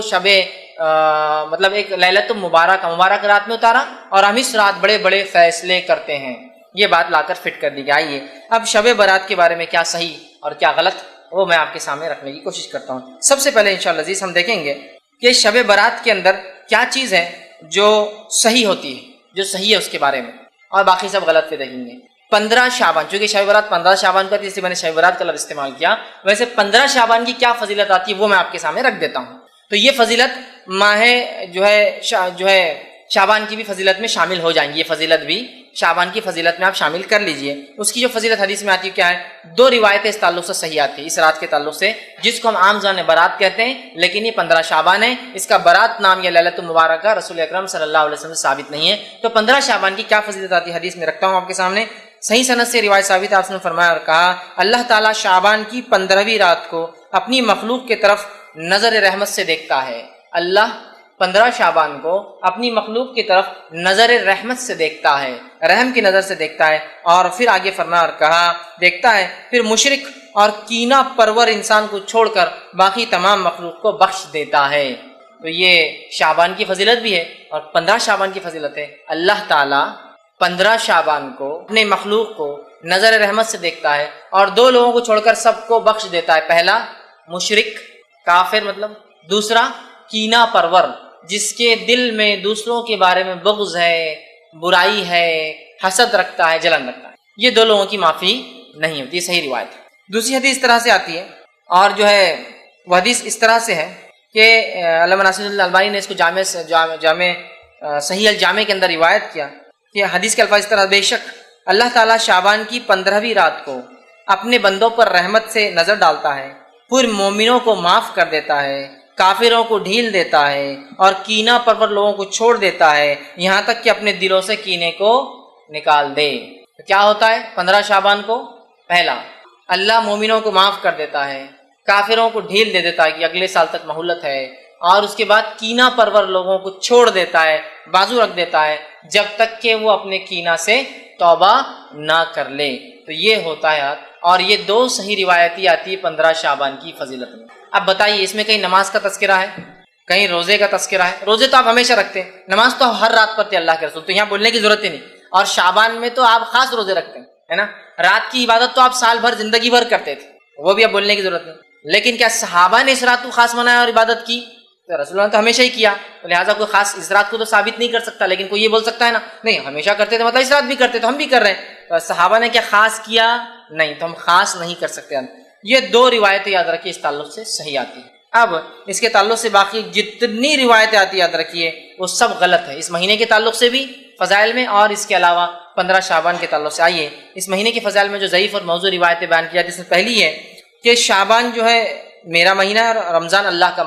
Speaker 1: مطلب ایک لیلۃ مبارک رات میں اتارا، اور ہم اس رات بڑے بڑے فیصلے کرتے ہیں. یہ بات لا کر فٹ کر دی گئی. آئیے اب شب برات کے بارے میں کیا صحیح اور کیا غلط وہ میں آپ کے سامنے رکھنے کی کوشش کرتا ہوں. سب سے پہلے انشاءاللہ عزیز ہم دیکھیں گے کہ شب برات کے اندر کیا چیز ہے جو صحیح ہوتی ہے. جو صحیح ہے اس کے بارے میں، اور باقی سب غلط پہ رہیں گے۔ 15 شعبان، چونکہ شب برات 15 شعبان کو آتی ہے اس لیے میں نے شب برات کا لفظ استعمال کیا، ویسے 15 شعبان کی کیا فضیلت آتی ہے وہ میں آپ کے سامنے رکھ دیتا ہوں۔ تو یہ فضیلت ماہ جو ہے شعبان کی بھی فضیلت میں شامل ہو جائیں گی، یہ فضیلت بھی شعبان کی فضیلت میں آپ شامل کر لیجئے۔ اس کی جو فضیلت حدیث میں آتی ہے کیا ہے؟ 2 روایتیں اس تعلق سے صحیح آتی ہیں، اس رات کے تعلق سے، جس کو ہم عام زبان میں برات کہتے ہیں، لیکن یہ 15 شعبان ہے، اس کا برات نام یا لیلۃ المبارکہ رسول اکرم صلی اللہ علیہ وسلم سے ثابت نہیں ہے۔ تو 15 شعبان کی کیا فضیلت آتی ہے حدیث میں رکھتا ہوں آپ کے سامنے۔ صحیح سند سے روایت ثابت ہے، آپ نے فرمایا اور کہا اللہ تعالیٰ شعبان کی 15ویں رات کو اپنی مخلوق کی طرف نظر رحمت سے دیکھتا ہے۔ اللہ 15 شعبان کو اپنی مخلوق کی طرف نظر رحمت سے دیکھتا ہے، رحم کی نظر سے دیکھتا ہے، اور پھر آگے فرمایا اور کہا دیکھتا ہے، پھر مشرک اور کینہ پرور انسان کو چھوڑ کر باقی تمام مخلوق کو بخش دیتا ہے۔ تو یہ شعبان کی فضیلت بھی ہے اور 15 شعبان کی فضیلت ہے۔ اللہ تعالیٰ 15 شعبان کو اپنے مخلوق کو نظر رحمت سے دیکھتا ہے اور 2 لوگوں کو چھوڑ کر سب کو بخش دیتا ہے۔ پہلا مشرک کافر، مطلب دوسرا کینہ پرور، جس کے دل میں دوسروں کے بارے میں بغض ہے، برائی ہے، حسد رکھتا ہے، جلن رکھتا ہے، یہ 2 لوگوں کی معافی نہیں ہوتی۔ یہ صحیح روایت ہے۔ دوسری حدیث اس طرح سے آتی ہے، اور جو ہے وہ حدیث اس طرح سے ہے کہ علامہ ناصر اللہ البانی نے اس کو جامع صحیح الجامع کے اندر روایت کیا کہ حدیث کے الفاظ اس طرح: بے شک اللہ تعالیٰ شعبان کی 15ویں رات کو اپنے بندوں پر رحمت سے نظر ڈالتا ہے، پھر مومنوں کو معاف کر دیتا ہے، کافروں کو ڈھیل دیتا ہے اور کینہ پرور لوگوں کو چھوڑ دیتا ہے، یہاں تک کہ اپنے دلوں سے کینے کو نکال دے۔ تو کیا ہوتا ہے 15 شعبان کو؟ پہلا، اللہ مومنوں کو معاف کر دیتا ہے، کافروں کو ڈھیل دے دیتا ہے کہ اگلے سال تک مہلت ہے، اور اس کے بعد کینہ پرور لوگوں کو چھوڑ دیتا ہے، بازو رکھ دیتا ہے، جب تک کہ وہ اپنے کینہ سے توبہ نہ کر لے۔ تو یہ ہوتا ہے، اور یہ 2 صحیح روایتی آتی ہے 15 شعبان کی فضیلت میں۔ اب بتائیے اس میں کہیں نماز کا تذکرہ ہے، کہیں روزے کا تذکرہ ہے؟ روزے تو آپ ہمیشہ رکھتے ہیں، نماز تو ہر رات پڑھتے ہیں اللہ کے رسول، تو یہاں بولنے کی ضرورت ہی نہیں۔ اور شعبان میں تو آپ خاص روزے رکھتے ہیں، ہے نا؟ رات کی عبادت تو آپ سال بھر زندگی بھر کرتے تھے، وہ بھی اب بولنے کی ضرورت نہیں۔ لیکن کیا صحابہ نے اس رات کو خاص منایا اور عبادت کی؟ تو رسول اللہ نے تو ہمیشہ ہی کیا، تو لہٰذا کوئی خاص اس رات کو تو ثابت نہیں کر سکتا، لیکن کوئی یہ بول سکتا ہے نا نہیں ہمیشہ کرتے تھے، مطلب اس رات بھی کرتے تو ہم بھی کر رہے ہیں۔ تو صحابہ نے کیا خاص کیا؟ نہیں، تو ہم خاص نہیں کر سکتے۔ یہ 2 روایتیں یاد رکھیے اس تعلق سے صحیح آتی ہیں۔ اب اس کے تعلق سے باقی جتنی روایتیں آتی یاد رکھیے وہ سب غلط ہے، اس مہینے کے تعلق سے بھی فضائل میں، اور اس کے علاوہ 15 شعبان کے تعلق سے۔ آئیے اس مہینے کے فضائل میں جو ضعیف اور موضوع روایتیں بیان کی جاتی ہیں، اس میں پہلی ہے کہ شعبان جو ہے میرا مہینہ ہے، رمضان اللہ کا،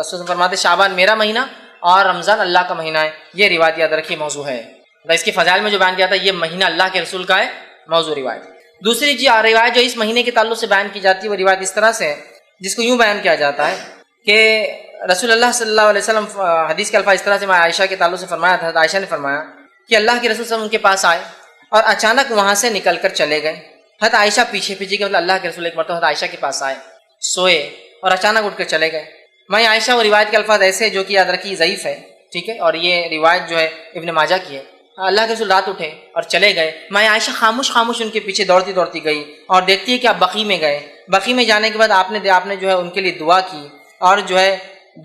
Speaker 1: رسول فرماتے شعبان میرا مہینہ اور رمضان اللہ کا مہینہ ہے، یہ روایت یاد رکھیے موضوع ہے۔ اس کے فضائل میں جو بیان کیا تھا یہ مہینہ اللہ کے رسول کا ہے، موضوع روایت۔ دوسری روایت جو اس مہینے کے تعلق سے بیان کی جاتی ہے وہ روایت اس طرح سے ہے جس کو یوں بیان کیا جاتا ہے کہ رسول اللہ صلی اللہ علیہ وسلم، حدیث کے الفاظ اس طرح سے میں عائشہ کے تعلق سے فرمایا تھا، عائشہ نے فرمایا کہ اللہ کے رسول صلی اللہ علیہ وسلم ان کے پاس آئے اور اچانک وہاں سے نکل کر چلے گئے۔ حضرت عائشہ پیچھے پیچھے کے، مطلب اللہ کے رسول ایک مرتبہ حضرت عائشہ کے پاس آئے، سوئے اور اچانک اٹھ کر چلے گئے۔ میں عائشہ وہ روایت کے الفاظ ایسے جو کہ یاد رکھی ضعیف ہے، ٹھیک ہے، اور یہ روایت جو ہے ابن ماجہ کی ہے۔ اللہ کے رسول رات اٹھے اور چلے گئے، میں عائشہ خاموش ان کے پیچھے دوڑتی گئی اور دیکھتی ہے کہ آپ بقیع میں گئے۔ بقیع میں جانے کے بعد آپ نے جو ہے ان کے لیے دعا کی، اور جو ہے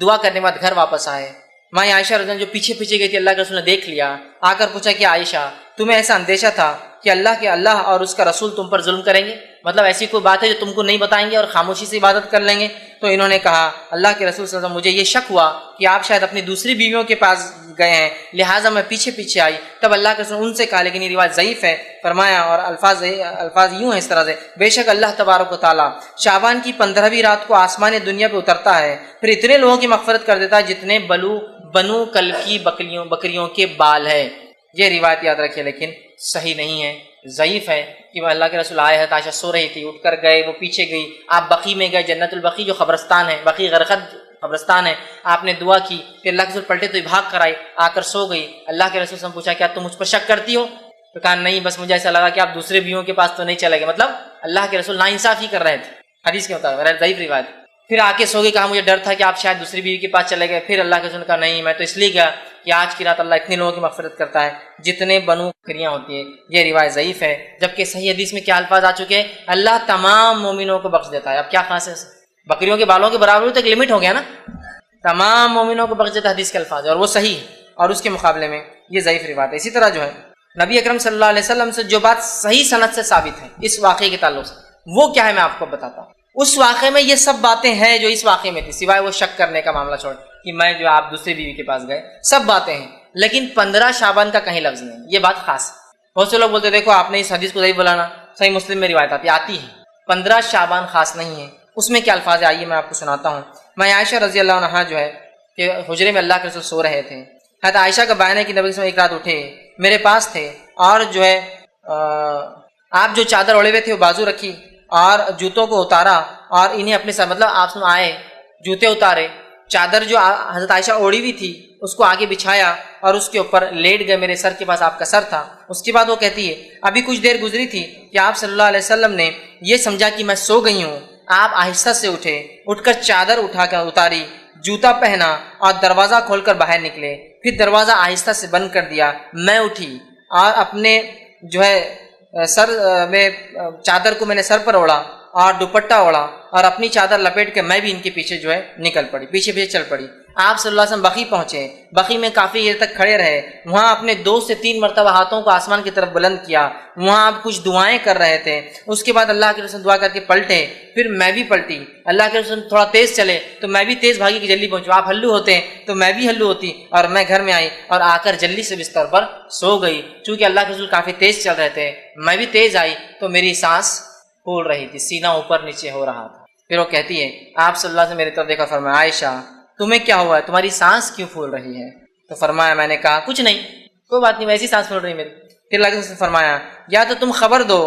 Speaker 1: دعا کرنے کے بعد گھر واپس آئے۔ میں عائشہ رضی اللہ عنہا جو پیچھے گئی تھی، اللہ کے رسول نے دیکھ لیا، آ کر پوچھا کہ عائشہ تمہیں ایسا اندیشہ تھا کہ اللہ اور اس کا رسول تم پر ظلم کریں گے؟ مطلب ایسی کوئی بات ہے جو تم کو نہیں بتائیں گے اور خاموشی سے عبادت کر لیں گے؟ تو انہوں نے کہا اللہ کے رسول صلی اللہ علیہ وسلم مجھے یہ شک ہوا کہ آپ شاید اپنی دوسری بیویوں کے پاس گئے ہیں، لہٰذا میں پیچھے آئی۔ تب اللہ کے رسول ان سے کہا، لیکن یہ روایت ضعیف ہے، فرمایا اور الفاظ یوں ہیں اس طرح سے: بے شک اللہ تبارک و تعالیٰ شعبان کی 15ویں رات کو آسمان دنیا پہ اترتا ہے، پھر اتنے لوگوں کی مغفرت کر دیتا ہے جتنے بنو کل کی بکریوں کے بال ہے۔ یہ روایت یاد رکھیے لیکن صحیح نہیں ہے، ضعیف ہے کہ وہ اللہ کے رسول آئے ہیں، عائشہ سو رہی تھی، اٹھ کر گئے، وہ پیچھے گئی، آپ بقیع میں گئے، جنت البقیع جو قبرستان ہے، بقیع غرقد قبرستان ہے، آپ نے دعا کی، پھر اللہ کے رسول پلٹے تو بھاگ کر آئی، آ کر سو گئی۔ اللہ کے رسول سے پوچھا کیا تم مجھ پر شک کرتی ہو؟ تو کہا نہیں، بس مجھے ایسا لگا کہ آپ دوسرے بیویوں کے پاس تو نہیں چلے گئے، مطلب اللہ کے رسول ناانصافی کر رہے تھے حدیث کے مطابق، ضعیف روایت۔ پھر آ کے سو گئی، کہا مجھے ڈر تھا کہ آپ شاید دوسری بیوی کے پاس چلے گئے۔ پھر اللہ کے رسول نے کہا نہیں، میں تو اس لیے گیا کہ آج کی رات اللہ اتنے لوگوں کی مغفرت کرتا ہے جتنے بنو بکریاں ہوتی ہیں۔ یہ روایت ضعیف ہے، جبکہ صحیح حدیث میں کیا الفاظ آ چکے ہیں؟ اللہ تمام مومنوں کو بخش دیتا ہے۔ اب کیا خاص ہے؟ بکریوں کے بالوں کے برابر تو ایک لمٹ ہو گیا نا، تمام مومنوں کو بخش دیتا ہے، حدیث کے الفاظ ہے اور وہ صحیح ہے۔ اور اس کے مقابلے میں یہ ضعیف روایت ہے۔ اسی طرح جو ہے نبی اکرم صلی اللہ علیہ وسلم سے جو بات صحیح سند سے ثابت ہے اس واقعے کے تعلق سے، وہ کیا ہے میں آپ کو بتاتا ہوں۔ اس واقعے میں یہ سب باتیں ہیں جو اس واقعے میں تھی، سوائے وہ شک کرنے کا معاملہ چھوڑ کہ میں جو آپ دوسری بیوی کے پاس گئے، سب باتیں ہیں، لیکن 15 شعبان کا کہیں لفظ نہیں۔ یہ بات خاص ہے۔ بہت سے لوگ بولتے دیکھو آپ نے اس حدیث کو صحیح بولانا، صحیح مسلم میں روایت آتی ہے، 15 شعبان خاص نہیں ہے۔ اس میں کیا الفاظ ہے آئیے میں آپ کو سناتا ہوں۔ میں عائشہ رضی اللہ عنہا جو ہے کہ حجرے میں اللہ کے رسول سو رہے تھے، حضرت عائشہ کا بیان ہے کہ نبی صلی اللہ علیہ وسلم ایک رات اٹھے، میرے پاس تھے اور جو ہے آپ جو چادر اوڑے ہوئے تھے وہ بازو رکھی اور جوتوں کو اتارا اور انہیں اپنے سر، مطلب آپ آئے جوتے اتارے، چادر جو حضرت عائشہ اوڑی ہوئی تھی اس کو آگے بچھایا اور اس کے اوپر لیٹ گئے، میرے سر کے پاس آپ کا سر تھا۔ اس کے بعد وہ کہتی ہے ابھی کچھ دیر گزری تھی کہ آپ صلی اللہ علیہ وسلم نے یہ سمجھا کہ میں سو گئی ہوں، آپ آہستہ سے اٹھے، اٹھ کر چادر اٹھا کر اتاری، جوتا پہنا اور دروازہ کھول کر باہر نکلے، پھر دروازہ آہستہ سے بند کر دیا۔ میں اٹھی اور اپنے جو ہے سر میں چادر کو میں نے سر پر اوڑھا اور دوپٹہ اوڑھا اور اپنی چادر لپیٹ کے میں بھی ان کے پیچھے جو ہے نکل پڑی، پیچھے پیچھے چل پڑی۔ آپ صلی اللہ علیہ وسلم بقی پہنچے، بقی میں کافی دیر تک کھڑے رہے، وہاں اپنے 2 سے 3 مرتبہ ہاتھوں کو آسمان کی طرف بلند کیا، وہاں آپ کچھ دعائیں کر رہے تھے۔ اس کے بعد اللہ کے رسول دعا کر کے پلٹے، پھر میں بھی پلٹی، اللہ کے رسول تھوڑا تیز چلے تو میں بھی تیز بھاگی کہ جلدی پہنچوں، آپ ہلو ہوتے تو میں بھی ہلو ہوتی اور میں گھر میں آئی اور آ کر جلدی سے بستر پر سو گئی۔ چونکہ اللہ کے رسول کافی تیز چل رہے تھے، میں بھی تیز آئی تو میری سانس پھول رہی تھی، سینہ اوپر نیچے ہو رہا تھا۔ پھر وہ کہتی ہے آپ صلی اللہ علیہ وسلم میری طرف دیکھا، فرمایا عائشہ تمہیں کیا ہوا ہے، تمہاری سانس کیوں پھول رہی ہے؟ تو فرمایا میں نے کہا کچھ نہیں، کوئی بات نہیں، ویسی سانس پھول رہی میری۔ پھر اللہ کے رسول نے فرمایا یا تو تم خبر دو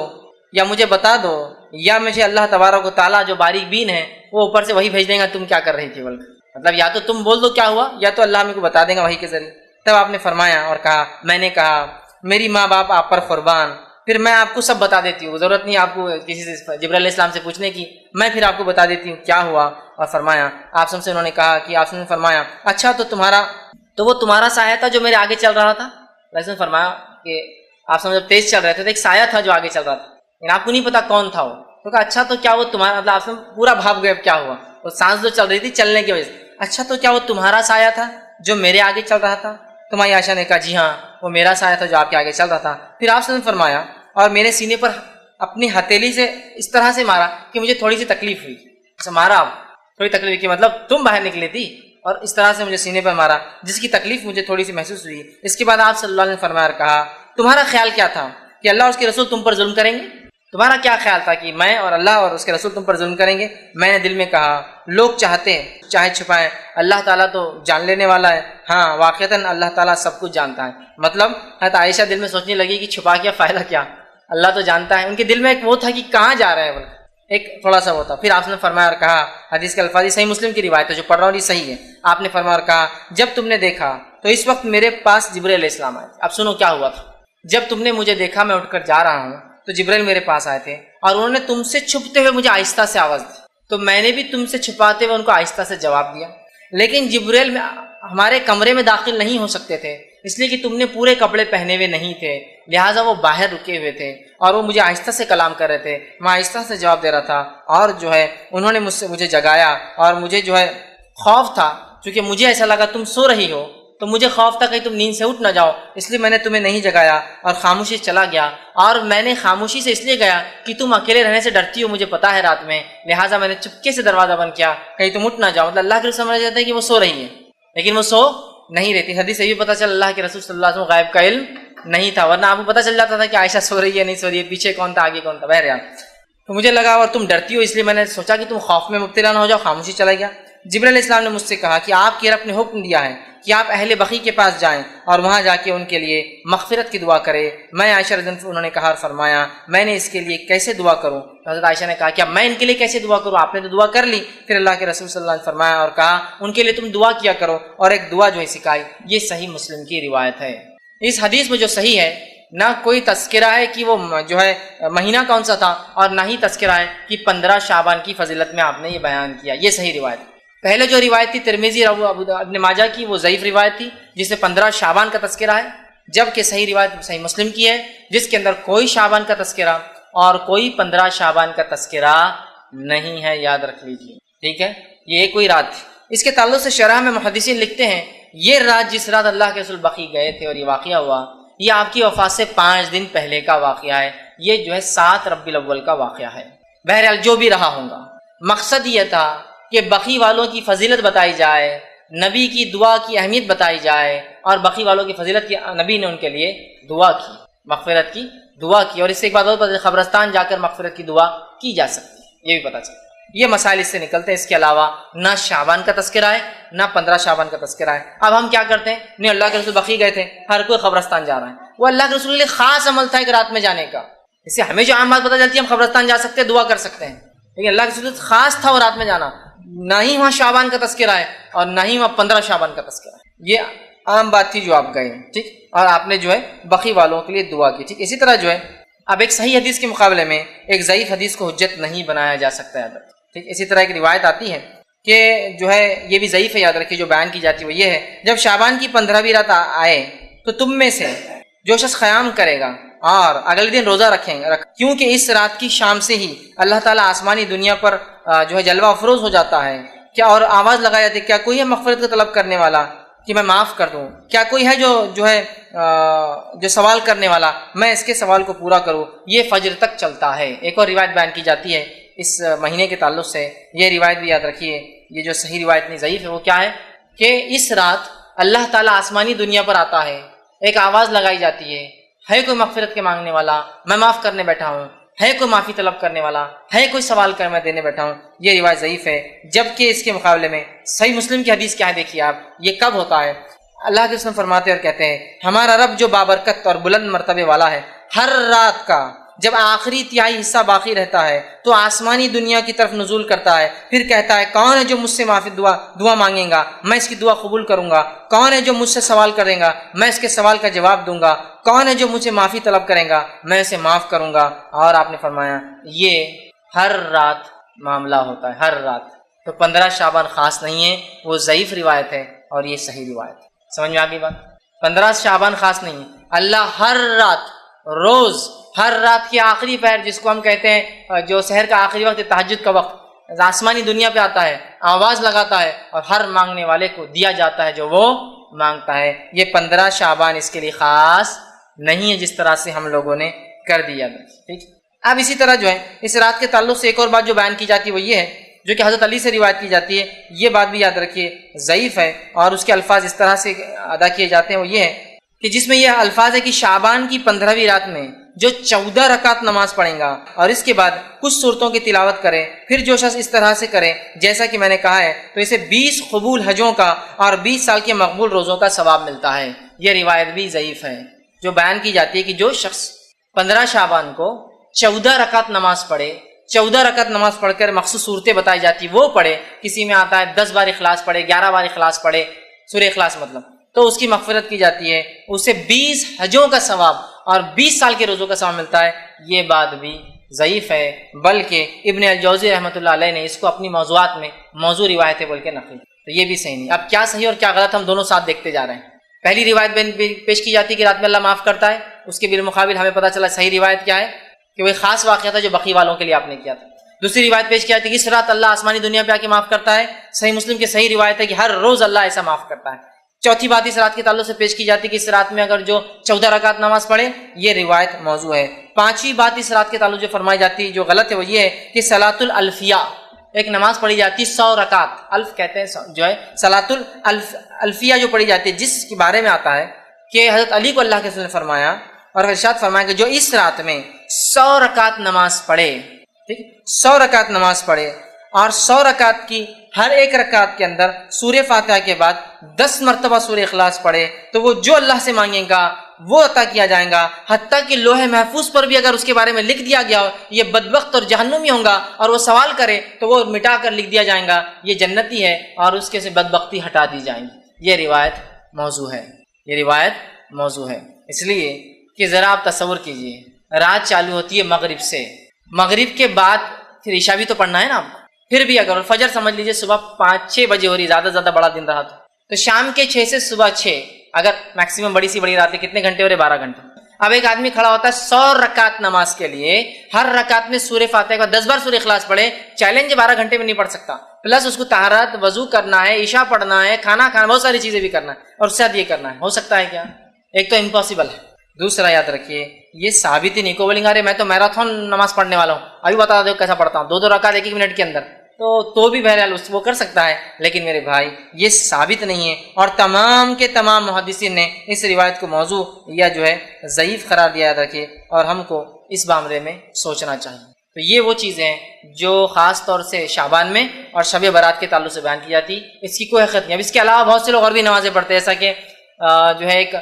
Speaker 1: یا مجھے بتا دو یا مجھے اللہ تبارک و تعالیٰ جو باریک بین ہے وہ اوپر سے وہی بھیج دیں گا تم کیا کر رہی تھی بول کر، مطلب یا تو تم بول دو کیا ہوا یا تو اللہ ہمیں کو بتا دیں گا وہی کے ذریعے۔ تب آپ نے فرمایا اور کہا، میں نے کہا میری ماں باپ آپ پر قربان، پھر میں آپ کو سب بتا دیتی ہوں، ضرورت نہیں آپ کو کسی سے جبرائیل علیہ السلام سے پوچھنے کی، میں پھر آپ کو بتا دیتی ہوں کیا ہوا۔ اور فرمایا آپ سے انہوں نے کہا کہ آپ نے فرمایا اچھا تو وہ تمہارا سایہ تھا جو میرے آگے چل رہا تھا؟ نے فرمایا کہ آپ جب تیز چل رہے تھے تو ایک سایہ تھا جو آگے چل رہا تھا، لیکن آپ کو نہیں پتا کون تھا وہ۔ تو کہا اچھا تو کیا وہ تمہارا، مطلب آپ پورا بھاگ گئے کیا ہوا، وہ سانس جو چل رہی تھی چلنے کی وجہ سے، اچھا تو کیا وہ تمہارا سایہ تھا جو میرے آگے چل رہا تھا؟ تمہاری عائشہ نے کہا جی ہاں وہ میرا سایہ تھا جو آپ کے آگے چل رہا تھا۔ پھر آپ نے فرمایا اور میرے سینے پر اپنی ہتھیلی سے اس طرح سے مارا کہ مجھے تھوڑی سی تکلیف ہوئی، ایسا مارا آپ تھوڑی تکلیف کی، مطلب تم باہر نکلی تھی اور اس طرح سے مجھے سینے پر مارا جس کی تکلیف مجھے تھوڑی سی محسوس ہوئی۔ اس کے بعد آپ صلی اللہ علیہ وسلم نے فرمایا اور کہا تمہارا خیال کیا تھا کہ اللہ اور اس کے رسول تم پر ظلم کریں گے؟ تمہارا کیا خیال تھا کہ میں اور اللہ اور اس کے رسول تم پر ظلم کریں گے؟ میں نے دل میں کہا لوگ چاہتے ہیں چاہے چھپائیں، اللہ تعالیٰ تو جان لینے والا ہے، ہاں واقعتاً اللہ تعالیٰ سب کچھ جانتا ہے۔ مطلب حضرت عائشہ دل میں سوچنے لگی کہ چھپا کیا فائدہ کیا، اللہ تو جانتا ہے۔ ان کے دل میں ایک وہ تھا کہ کہاں جا رہے ہیں بول، ایک تھوڑا سا وہ تھا۔ پھر آپ نے فرمایا اور کہا، حدیث کے الفاظ صحیح مسلم کی روایت ہے جو پڑھ رہا ہوں یہ صحیح ہے، آپ نے فرمایا اور کہا جب تم نے دیکھا تو اس وقت میرے پاس جبرائیل علیہ السلام آئے۔ اب سنو کیا ہوا تھا، جب تم نے مجھے دیکھا میں اٹھ کر جا رہا ہوں تو جبرائیل میرے پاس آئے تھے اور انہوں نے تم سے چھپتے ہوئے مجھے آہستہ سے آواز دی، تو میں نے بھی تم سے چھپاتے ہوئے ان کو آہستہ سے جواب دیا، لیکن جبرائیل ہمارے کمرے میں داخل نہیں ہو سکتے تھے اس لیے کہ تم نے پورے کپڑے پہنے ہوئے نہیں تھے، لہٰذا وہ باہر رکے ہوئے تھے اور وہ مجھے آہستہ سے کلام کر رہے تھے، میں آہستہ سے جواب دے رہا تھا اور جو ہے انہوں نے مجھے جگایا اور مجھے جو ہے خوف تھا، چونکہ مجھے ایسا لگا تم سو رہی ہو تو مجھے خوف تھا کہ تم نیند سے اٹھ نہ جاؤ، اس لیے میں نے تمہیں نہیں جگایا اور خاموشی سے چلا گیا، اور میں نے خاموشی سے اس لیے گیا کہ تم اکیلے رہنے سے ڈرتی ہو مجھے پتا ہے رات میں، لہٰذا میں نے چپکے سے دروازہ بند کیا کہیں تم اٹھ نہ جاؤ۔ مطلب اللہ کے رسول سمجھ جاتا ہے کہ وہ سو رہی ہے لیکن وہ سو نہیں رہتی۔ حدیث سے بھی پتہ چل اللہ کے رسول صلی اللہ علیہ وسلم غائب کا علم نہیں تھا، ورنہ آپ کو پتہ چل جاتا تھا کہ عائشہ سو رہی ہے نہیں سو رہی ہے، پیچھے کون تھا آگے کون تھا، بہرحال تو مجھے لگا اور تم ڈرتی ہو اس لیے میں نے سوچا کہ تم خوف میں مبتلا نہ ہو جاؤ، خاموشی چلا گیا۔ جبرائیل علیہ السلام نے مجھ سے کہا کہ آپ کے رب نے حکم دیا ہے کہ آپ اہل بقیع کے پاس جائیں اور وہاں جا کے ان کے لیے مغفرت کی دعا کریں۔ میں عائشہ رضی اللہ عنہا انہوں نے کہا اور فرمایا میں نے اس کے لیے کیسے دعا کروں؟ حضرت عائشہ نے کہا کیا میں ان کے لیے کیسے دعا کروں، آپ نے تو دعا کر لی۔ پھر اللہ کے رسول صلی اللہ علیہ وسلم نے فرمایا اور کہا ان کے لیے تم دعا کیا کرو، اور ایک دعا جو ہے سکھائی۔ یہ صحیح مسلم کی روایت ہے۔ اس حدیث میں جو صحیح ہے نہ کوئی تذکرہ ہے کہ وہ جو ہے مہینہ کون سا تھا، اور نہ ہی تذکرہ ہے کہ 15 شعبان کی فضیلت میں آپ نے یہ بیان کیا، یہ صحیح روایت ہے۔ پہلے جو روایت تھی ترمذی ابن ماجہ کی وہ ضعیف روایت تھی جس میں 15 شعبان کا تذکرہ ہے، جبکہ صحیح روایت صحیح مسلم کی ہے جس کے اندر کوئی شعبان کا تذکرہ اور کوئی 15 شعبان کا تذکرہ نہیں ہے، یاد رکھ لیجیے، ٹھیک ہے۔ یہ کوئی رات تھی۔ اس کے تعلق سے شرح میں محدثین لکھتے ہیں یہ رات جس رات اللہ کے رسول بقیع گئے تھے اور یہ واقعہ ہوا، یہ آپ کی وفات سے 5 دن پہلے کا واقعہ ہے، یہ جو ہے 7 ربیع الاول کا واقعہ ہے۔ بہرحال جو بھی رہا ہوگا، مقصد یہ تھا کہ بقیع والوں کی فضیلت بتائی جائے، نبی کی دعا کی اہمیت بتائی جائے، اور بقیع والوں کی فضیلت کی نبی نے ان کے لیے دعا کی، مغفرت کی دعا کی، اور اس سے ایک بات اور پتہ، قبرستان جا کر مغفرت کی دعا کی جا سکتی ہے، یہ بھی پتہ چلتا ہے۔ یہ مسائل اس سے نکلتے ہیں۔ اس کے علاوہ نہ شعبان کا تذکرہ ہے، نہ 15 شعبان کا تذکرہ ہے۔ اب ہم کیا کرتے ہیں؟ نہیں، اللہ کے رسول بقیع گئے تھے، ہر کوئی قبرستان جا رہا ہے، وہ اللہ کے رسول کے لیے خاص عمل تھا ایک رات میں جانے کا۔ اس سے ہمیں جو عام بات پتہ چلتی ہے، ہم قبرستان جا سکتے ہیں، دعا کر سکتے ہیں، لیکن اللہ کے رسول خاص تھا وہ رات میں جانا، نہ ہی وہاں شعبان کا تذکرہ ہے اور نہ ہی وہاں 15 شعبان کا تذکرہ ہے۔ یہ عام بات تھی جو آپ گئے، ٹھیک، اور آپ نے جو ہے بقیع والوں کے لیے دعا کی، ٹھیک۔ اسی طرح جو ہے اب ایک صحیح حدیث کے مقابلے میں ایک ضعیف حدیث کو حجت نہیں بنایا جا سکتا ہے، ٹھیک۔ اسی طرح ایک روایت آتی ہے کہ جو ہے یہ بھی ضعیف ہے، یاد رکھیے، جو بیان کی جاتی ہے وہ یہ ہے، جب شعبان کی 15ویں رات آئے تو تم میں سے جو شخص قیام کرے گا اور اگلے دن روزہ رکھیں گے، کیونکہ اس رات کی شام سے ہی اللہ تعالیٰ آسمانی دنیا پر جو ہے جلوہ افروز ہو جاتا ہے، کیا اور آواز لگائی جاتی ہے، کیا کوئی ہے مغفرت کا طلب کرنے والا کہ میں معاف کر دوں؟ کیا کوئی ہے جو ہے جو سوال کرنے والا، میں اس کے سوال کو پورا کروں؟ یہ فجر تک چلتا ہے۔ ایک اور روایت بیان کی جاتی ہے اس مہینے کے تعلق سے، یہ روایت بھی یاد رکھیے، یہ جو صحیح روایت نہیں ضعیف ہے، وہ کیا ہے کہ اس رات اللہ تعالیٰ آسمانی دنیا پر آتا ہے، ایک آواز لگائی جاتی ہے کوئی مغفرت کے مانگنے والا، میں معاف کرنے بیٹھا ہوں، ہے کوئی معافی طلب کرنے والا، ہے کوئی سوال کر میں دینے بیٹھا ہوں۔ یہ روایت ضعیف ہے، جبکہ اس کے مقابلے میں صحیح مسلم کی حدیث کیا ہے دیکھیے آپ، یہ کب ہوتا ہے؟ اللہ کے رسول فرماتے اور کہتے ہیں، ہمارا رب جو بابرکت اور بلند مرتبے والا ہے، ہر رات کا جب آخری تہائی حصہ باقی رہتا ہے تو آسمانی دنیا کی طرف نزول کرتا ہے، پھر کہتا ہے، کون ہے جو مجھ سے معافی دعا مانگے گا، میں اس کی دعا قبول کروں گا، کون ہے جو مجھ سے سوال کرے گا، میں اس کے سوال کا جواب دوں گا، کون ہے جو مجھ سے معافی طلب کرے گا، میں اسے معاف کروں گا۔ اور آپ نے فرمایا یہ ہر رات معاملہ ہوتا ہے، ہر رات۔ تو 15 شعبان خاص نہیں ہے، وہ ضعیف روایت ہے اور یہ صحیح روایت ہے۔ سمجھ میں آ گئی بات؟ 15 شعبان خاص نہیں ہے، اللہ ہر رات، روز، ہر رات کی آخری پہر، جس کو ہم کہتے ہیں جو سحر کا آخری وقت، تہجد کا وقت، آسمانی دنیا پہ آتا ہے، آواز لگاتا ہے اور ہر مانگنے والے کو دیا جاتا ہے جو وہ مانگتا ہے۔ یہ 15 شعبان اس کے لیے خاص نہیں ہے جس طرح سے ہم لوگوں نے کر دیا، ٹھیک۔ اب اسی طرح جو ہے اس رات کے تعلق سے ایک اور بات جو بیان کی جاتی ہے وہ یہ ہے، جو کہ حضرت علی سے روایت کی جاتی ہے، یہ بات بھی یاد رکھیے ضعیف ہے، اور اس کے الفاظ اس طرح سے ادا کیے جاتے ہیں، وہ یہ ہے کہ جس میں یہ الفاظ ہے کہ شعبان کی 15ویں رات میں جو 14 رکعت نماز پڑھیں گا اور اس کے بعد کچھ صورتوں کی تلاوت کرے، پھر جو شخص اس طرح سے کرے جیسا کہ میں نے کہا ہے، تو اسے 20 قبول حجوں کا اور 20 سال کے مقبول روزوں کا ثواب ملتا ہے۔ یہ روایت بھی ضعیف ہے، جو بیان کی جاتی ہے کہ جو شخص 15 شعبان کو 14 رکعت نماز پڑھے، 14 رکعت نماز پڑھ کر مخصوص صورتیں بتائی جاتی وہ پڑھے، کسی میں آتا ہے 10 بار اخلاص پڑھے، 11 بار اخلاص پڑھے، سورہ اخلاص مطلب، تو اس کی مغفرت کی جاتی ہے، اسے 20 حجوں کا ثواب اور 20 سال کے روزوں کا ثواب ملتا ہے۔ یہ بات بھی ضعیف ہے، بلکہ ابن الجوزی رحمۃ اللہ علیہ نے اس کو اپنی موضوعات میں موضوع روایتیں بول کے نقل، تو یہ بھی صحیح نہیں۔ اب کیا صحیح اور کیا غلط ہم دونوں ساتھ دیکھتے جا رہے ہیں۔ پہلی روایت پیش کی جاتی ہے کہ رات میں اللہ معاف کرتا ہے، اس کے بالمقابل ہمیں پتہ چلا صحیح روایت کیا ہے کہ وہ ایک خاص واقعہ تھا جو بقیع والوں کے لیے آپ نے کیا تھا۔ دوسری روایت پیش کی جاتی ہے کہ اس رات اللہ آسمانی دنیا پہ آ کے معاف کرتا ہے، صحیح مسلم کی صحیح روایت ہے کہ ہر روز اللہ ایسا معاف کرتا ہے۔ چوتھی بات اس رات کے تعلق سے پیش کی جاتی ہے کہ اس رات میں اگر جو 14 رکعت نماز پڑھے، یہ روایت موضوع ہے۔ پانچویں بات اس رات کے تعلق جو فرمائی جاتی ہے جو غلط ہے وہ یہ ہے کہ صلاۃ الالفیہ، ایک نماز پڑھی جاتی ہے 100 رکعت، الف کہتے ہیں جو ہے صلاۃ الالفیہ جو پڑھی جاتی ہے، جس کے بارے میں آتا ہے کہ حضرت علی کو اللہ کے رسول نے فرمایا اور ارشاد فرمایا کہ جو اس رات میں 100 رکعت نماز پڑھے، ٹھیک، 100 رکعت نماز پڑھے اور 100 رکعت کی ہر ایک رکعت کے اندر سورہ فاتحہ کے بعد 10 مرتبہ سورہ اخلاص پڑھے، تو وہ جو اللہ سے مانگے گا وہ عطا کیا جائے گا، حتیٰ کہ لوح محفوظ پر بھی اگر اس کے بارے میں لکھ دیا گیا یہ بدبخت اور جہنمی ہوگا اور وہ سوال کرے تو وہ مٹا کر لکھ دیا جائے گا یہ جنتی ہے اور اس کے سے بدبختی ہٹا دی جائیں گی۔ یہ روایت موضوع ہے، یہ روایت موضوع ہے، اس لیے کہ ذرا آپ تصور کیجئے رات چالو ہوتی ہے مغرب سے، مغرب کے بعد پھر عشاء بھی تو پڑھنا ہے نا آپ کو، پھر بھی اگر فجر سمجھ لیجئے صبح 5-6 بجے ہو رہی، زیادہ سے زیادہ بڑا دن رہا تو شام کے 6 سے صبح 6، اگر میکسیمم بڑی سی بڑی رات ہے کتنے گھنٹے ہو رہے؟ 12 گھنٹے۔ اب ایک آدمی کھڑا ہوتا ہے 100 رکعت نماز کے لیے، ہر رکعت میں سورہ فاتحہ کا 10 بار سورہ اخلاص پڑھے، چیلنج 12 گھنٹے میں نہیں پڑھ سکتا، پلس اس کو طہارت، وضو کرنا ہے، عشاء پڑھنا ہے، کھانا کھانا، بہت ساری چیزیں بھی کرنا ہے، اور اس کے ساتھ یہ کرنا ہے، ہو سکتا ہے کیا؟ ایک تو امپاسبل ہے، دوسرا یاد رکھیے یہ ثابت ہی نہیں، کو بولیں گے ارے میں تو میراتھن نماز پڑھنے والا ہوں، ابھی بتا دو کیسا پڑھتا ہوں، 2 رکعت 1 منٹ کے اندر، تو بھی بہرحال وہ کر سکتا ہے، لیکن میرے بھائی یہ ثابت نہیں ہے، اور تمام کے تمام محدثین نے اس روایت کو موضوع یا جو ہے ضعیف قرار دیا، یاد رکھیے، اور ہم کو اس معاملے میں سوچنا چاہیے۔ تو یہ وہ چیزیں ہیں جو خاص طور سے شعبان میں اور شب برات کے تعلق سے بیان کی جاتی، اس کی کوئی حقیقت نہیں۔ اب اس کے علاوہ بہت سے لوگ اور بھی نمازیں پڑھتے ہیں، جیسا کہ جو ہے ایک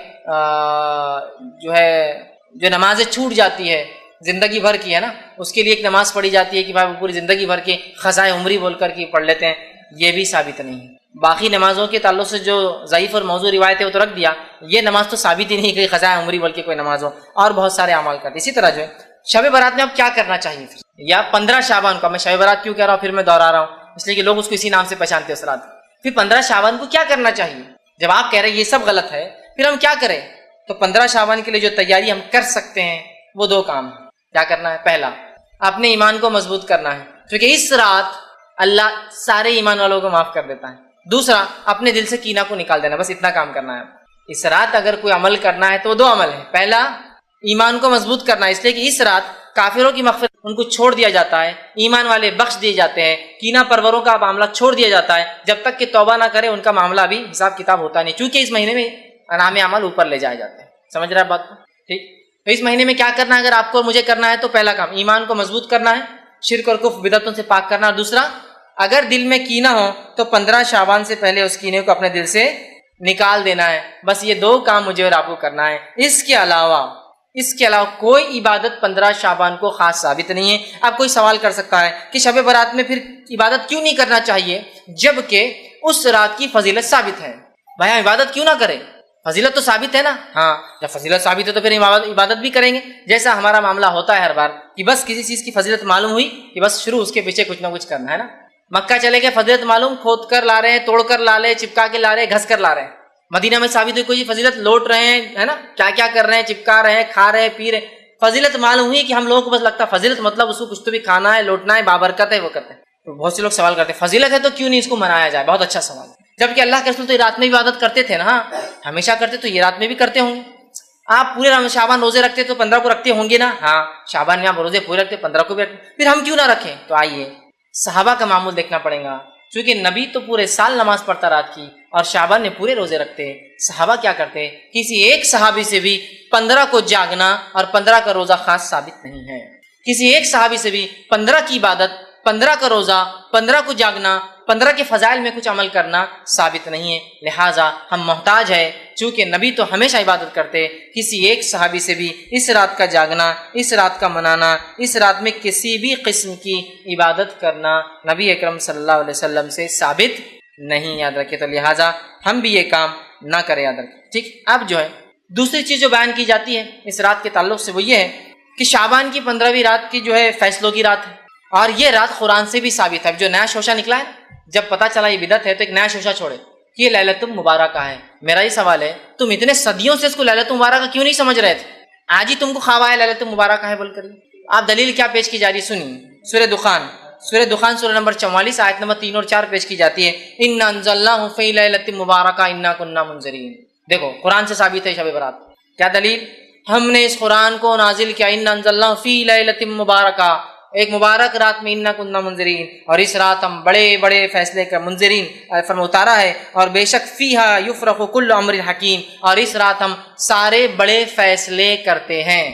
Speaker 1: جو نمازیں چھوٹ جاتی ہے زندگی بھر کی ہے نا، اس کے لیے ایک نماز پڑھی جاتی ہے کہ بھائی وہ پوری زندگی بھر کے خزائے عمری بول کر کے پڑھ لیتے ہیں، یہ بھی ثابت نہیں ہے۔ باقی نمازوں کے تعلق سے جو ضعیف اور موضوع روایت ہے وہ تو رکھ دیا، یہ نماز تو ثابت ہی نہیں کہ خزائے عمری بول کے کوئی نماز ہو، اور بہت سارے اعمال کرتے۔ اسی طرح جو ہے شب برات میں اب کیا کرنا چاہیے، یا 15 شعبان کو، میں شب برات کیوں کہہ رہا ہوں پھر میں دوہرا رہا ہوں، اس لیے کہ لوگ اس کو اسی نام سے پہچانتے ہیں اس رات، پھر 15 شعبان کو کیا کرنا چاہیے؟ جب آپ کہہ رہے ہیں یہ سب غلط ہے، پھر ہم کیا کریں؟ تو 15 شعبان کے لیے جو تیاری ہم کر سکتے ہیں وہ 2 کام ہیں۔ کیا کرنا ہے؟ پہلا، اپنے ایمان کو مضبوط کرنا ہے، کیونکہ اس رات اللہ سارے ایمان والوں کو معاف کر دیتا ہے۔ دوسرا، اپنے دل سے کینہ کو نکال دینا، بس اتنا کام کرنا ہے۔ اس رات اگر کوئی عمل کرنا ہے تو 2 عمل ہیں۔ پہلا، ایمان کو مضبوط کرنا ہے، اس لیے کہ اس رات کافروں کی مغفرت ان کو چھوڑ دیا جاتا ہے، ایمان والے بخش دیے جاتے ہیں، کینہ پروروں کا معاملہ چھوڑ دیا جاتا ہے، جب تک کہ توبہ نہ کرے ان کا معاملہ بھی حساب کتاب ہوتا نہیں، چونکہ اس مہینے میں انعام اعمال اوپر لے جائے جاتے ہیں۔ سمجھ رہے ہیں بات کو؟ ٹھیک، تو اس مہینے میں کیا کرنا ہے اگر آپ کو اور مجھے کرنا ہے؟ تو پہلا کام ایمان کو مضبوط کرنا ہے، شرک اور کفر بدعتوں سے پاک کرنا، اور دوسرا اگر دل میں کینہ ہو تو 15 شعبان سے پہلے اس کینے کو اپنے دل سے نکال دینا ہے۔ بس یہ 2 کام مجھے اور آپ کو کرنا ہے، اس کے علاوہ کوئی عبادت 15 شعبان کو خاص ثابت نہیں ہے۔ اب کوئی سوال کر سکتا ہے کہ شب برات میں پھر عبادت کیوں نہیں کرنا چاہیے جبکہ اس رات کی فضیلت ثابت ہے؟ بھائی عبادت کیوں نہ کریں؟ فضیلت تو ثابت ہے نا۔ ہاں، جب فضیلت ثابت ہے تو پھر عبادت بھی کریں گے، جیسا ہمارا معاملہ ہوتا ہے ہر بار کہ بس کسی چیز کی فضیلت معلوم ہوئی کہ بس شروع اس کے پیچھے کچھ نہ کچھ کرنا ہے نا۔ مکہ چلے گئے، فضیلت معلوم، کھود کر لا رہے ہیں، توڑ کر لا رہے ہیں، چپکا کے لا رہے ہیں، گھس کر لا رہے ہیں۔ مدینہ میں ثابت ہوئی کوئی فضیلت، لوٹ رہے ہیں ہے نا، کیا کیا کر رہے ہیں، چپکا رہے ہیں، کھا رہے ہیں، پی رہے ہیں، فضیلت معلوم ہوئی کہ ہم لوگوں کو بس لگتا ہے فضیلت مطلب اس کو کچھ تو بھی کھانا ہے، لوٹنا ہے، بابرکت ہے، وہ کرتے ہیں۔ تو بہت سے لوگ سوال کرتے ہیں فضیلت ہے تو کیوں نہیں اس کو منایا جائے؟ بہت اچھا سوال ہے، جبکہ اللہ کے رسول تو رات میں بھی عبادت کرتے تھے نا، ہمیشہ کرتے، تو یہ رات میں بھی کرتے ہوں گے۔ آپ پورے شعبان روزے رکھتے تو 15 کو رکھتے ہوں گے نا؟ ہاں، شعبان میں آپ روزے پورے رکھتے، 15 کو بھی رکھتے، پھر ہم کیوں نہ رکھیں؟ تو آئیے صحابہ کا معمول دیکھنا پڑے گا، کیونکہ نبی تو پورے سال نماز پڑھتا رات کی، اور شعبان میں پورے روزے رکھتے۔ صحابہ کیا کرتے؟ کسی ایک صحابی سے بھی 15 کو جاگنا اور 15 کا روزہ خاص ثابت نہیں ہے، کسی ایک صحابی سے بھی 15 کی عبادت، 15 کا روزہ، 15 کو جاگنا، 15 کے فضائل میں کچھ عمل کرنا ثابت نہیں ہے۔ لہٰذا ہم محتاج ہے، چونکہ نبی تو ہمیشہ عبادت کرتے، کسی ایک صحابی سے بھی اس رات کا جاگنا، اس رات کا منانا، اس رات میں کسی بھی قسم کی عبادت کرنا نبی اکرم صلی اللہ علیہ وسلم سے ثابت نہیں، یاد رکھے۔ تو لہٰذا ہم بھی یہ کام نہ کریں، یاد رکھیں۔ ٹھیک، اب جو ہے دوسری چیز جو بیان کی جاتی ہے اس رات کے تعلق سے وہ یہ ہے کہ شعبان کی 15ویں رات کی جو ہے فیصلوں کی رات ہے، اور یہ رات قرآن سے بھی ثابت ہے۔ جو نیا شوشہ نکلا ہے، جب پتہ چلا یہ بدعت ہے تو ایک نیا شوشہ چھوڑے کہ یہ لیلۃ المبارکہ ہے۔ میرا یہ سوال ہے، تم اتنے صدیوں سے اس کو لیلۃ المبارکہ کیوں نہیں سمجھ رہے تھے؟ آج ہی تم کو خواب آیا لیلۃ المبارکہ ہے بول کر؟ آپ دلیل کیا پیش کی جا رہی سنیے، سورہ دخان سورہ نمبر 44 آیت نمبر 3 اور 4 پیش کی جاتی ہے، انا انزلناہ فی لیلۃ مبارکہ انا کنا منذرین۔ دیکھو قرآن سے ثابت ہے شب برات، کیا دلیل؟ ہم نے اس قرآن کو نازل کیا انا انزلناہ فی لیلۃ مبارکہ، ایک مبارک رات میں، انا کنا منذرین، اور اس رات ہم بڑے بڑے فیصلے کا منذرین فرما اتارا ہے، اور بے شک فیہا یفرق کل امر حکیم، اور اس رات ہم سارے بڑے فیصلے کرتے ہیں۔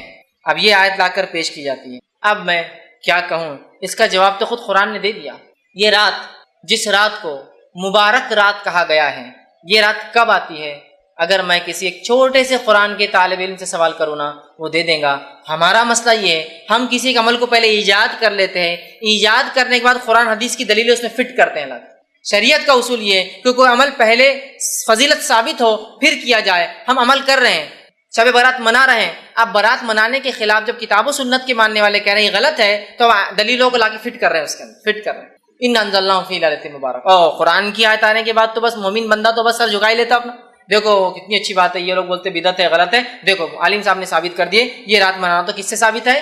Speaker 1: اب یہ آیت لا کر پیش کی جاتی ہے۔ اب میں کیا کہوں، اس کا جواب تو خود قرآن نے دے دیا۔ یہ رات، جس رات کو مبارک رات کہا گیا ہے، یہ رات کب آتی ہے؟ اگر میں کسی ایک چھوٹے سے قرآن کے طالب علم سے سوال کروں نا، وہ دے دیں گا۔ ہمارا مسئلہ یہ ہے، ہم کسی ایک عمل کو پہلے ایجاد کر لیتے ہیں، ایجاد کرنے کے بعد قرآن حدیث کی دلیلیں اس میں فٹ کرتے ہیں۔ شریعت کا اصول یہ ہے کہ کوئی عمل پہلے فضیلت ثابت ہو پھر کیا جائے۔ ہم عمل کر رہے ہیں، شب برات منا رہے ہیں، اب برات منانے کے خلاف جب کتاب و سنت کے ماننے والے کہہ رہے ہیں یہ غلط ہے، تو دلیلوں کو لا کے فٹ کر رہے ہیں، اس کے اندر فٹ کر رہے ہیں۔ ان انزلناہ فی لیلۃ مبارکہ، قرآن کی آیت آنے کے بعد تو بس مومن بندہ تو بس سر جھکا ہی لیتا اپنا، دیکھو کتنی اچھی بات ہے، یہ لوگ بولتے بدعت ہے، غلط ہے، دیکھو عالم صاحب نے ثابت کر دیے یہ رات منانا، تو کس سے ثابت ہے؟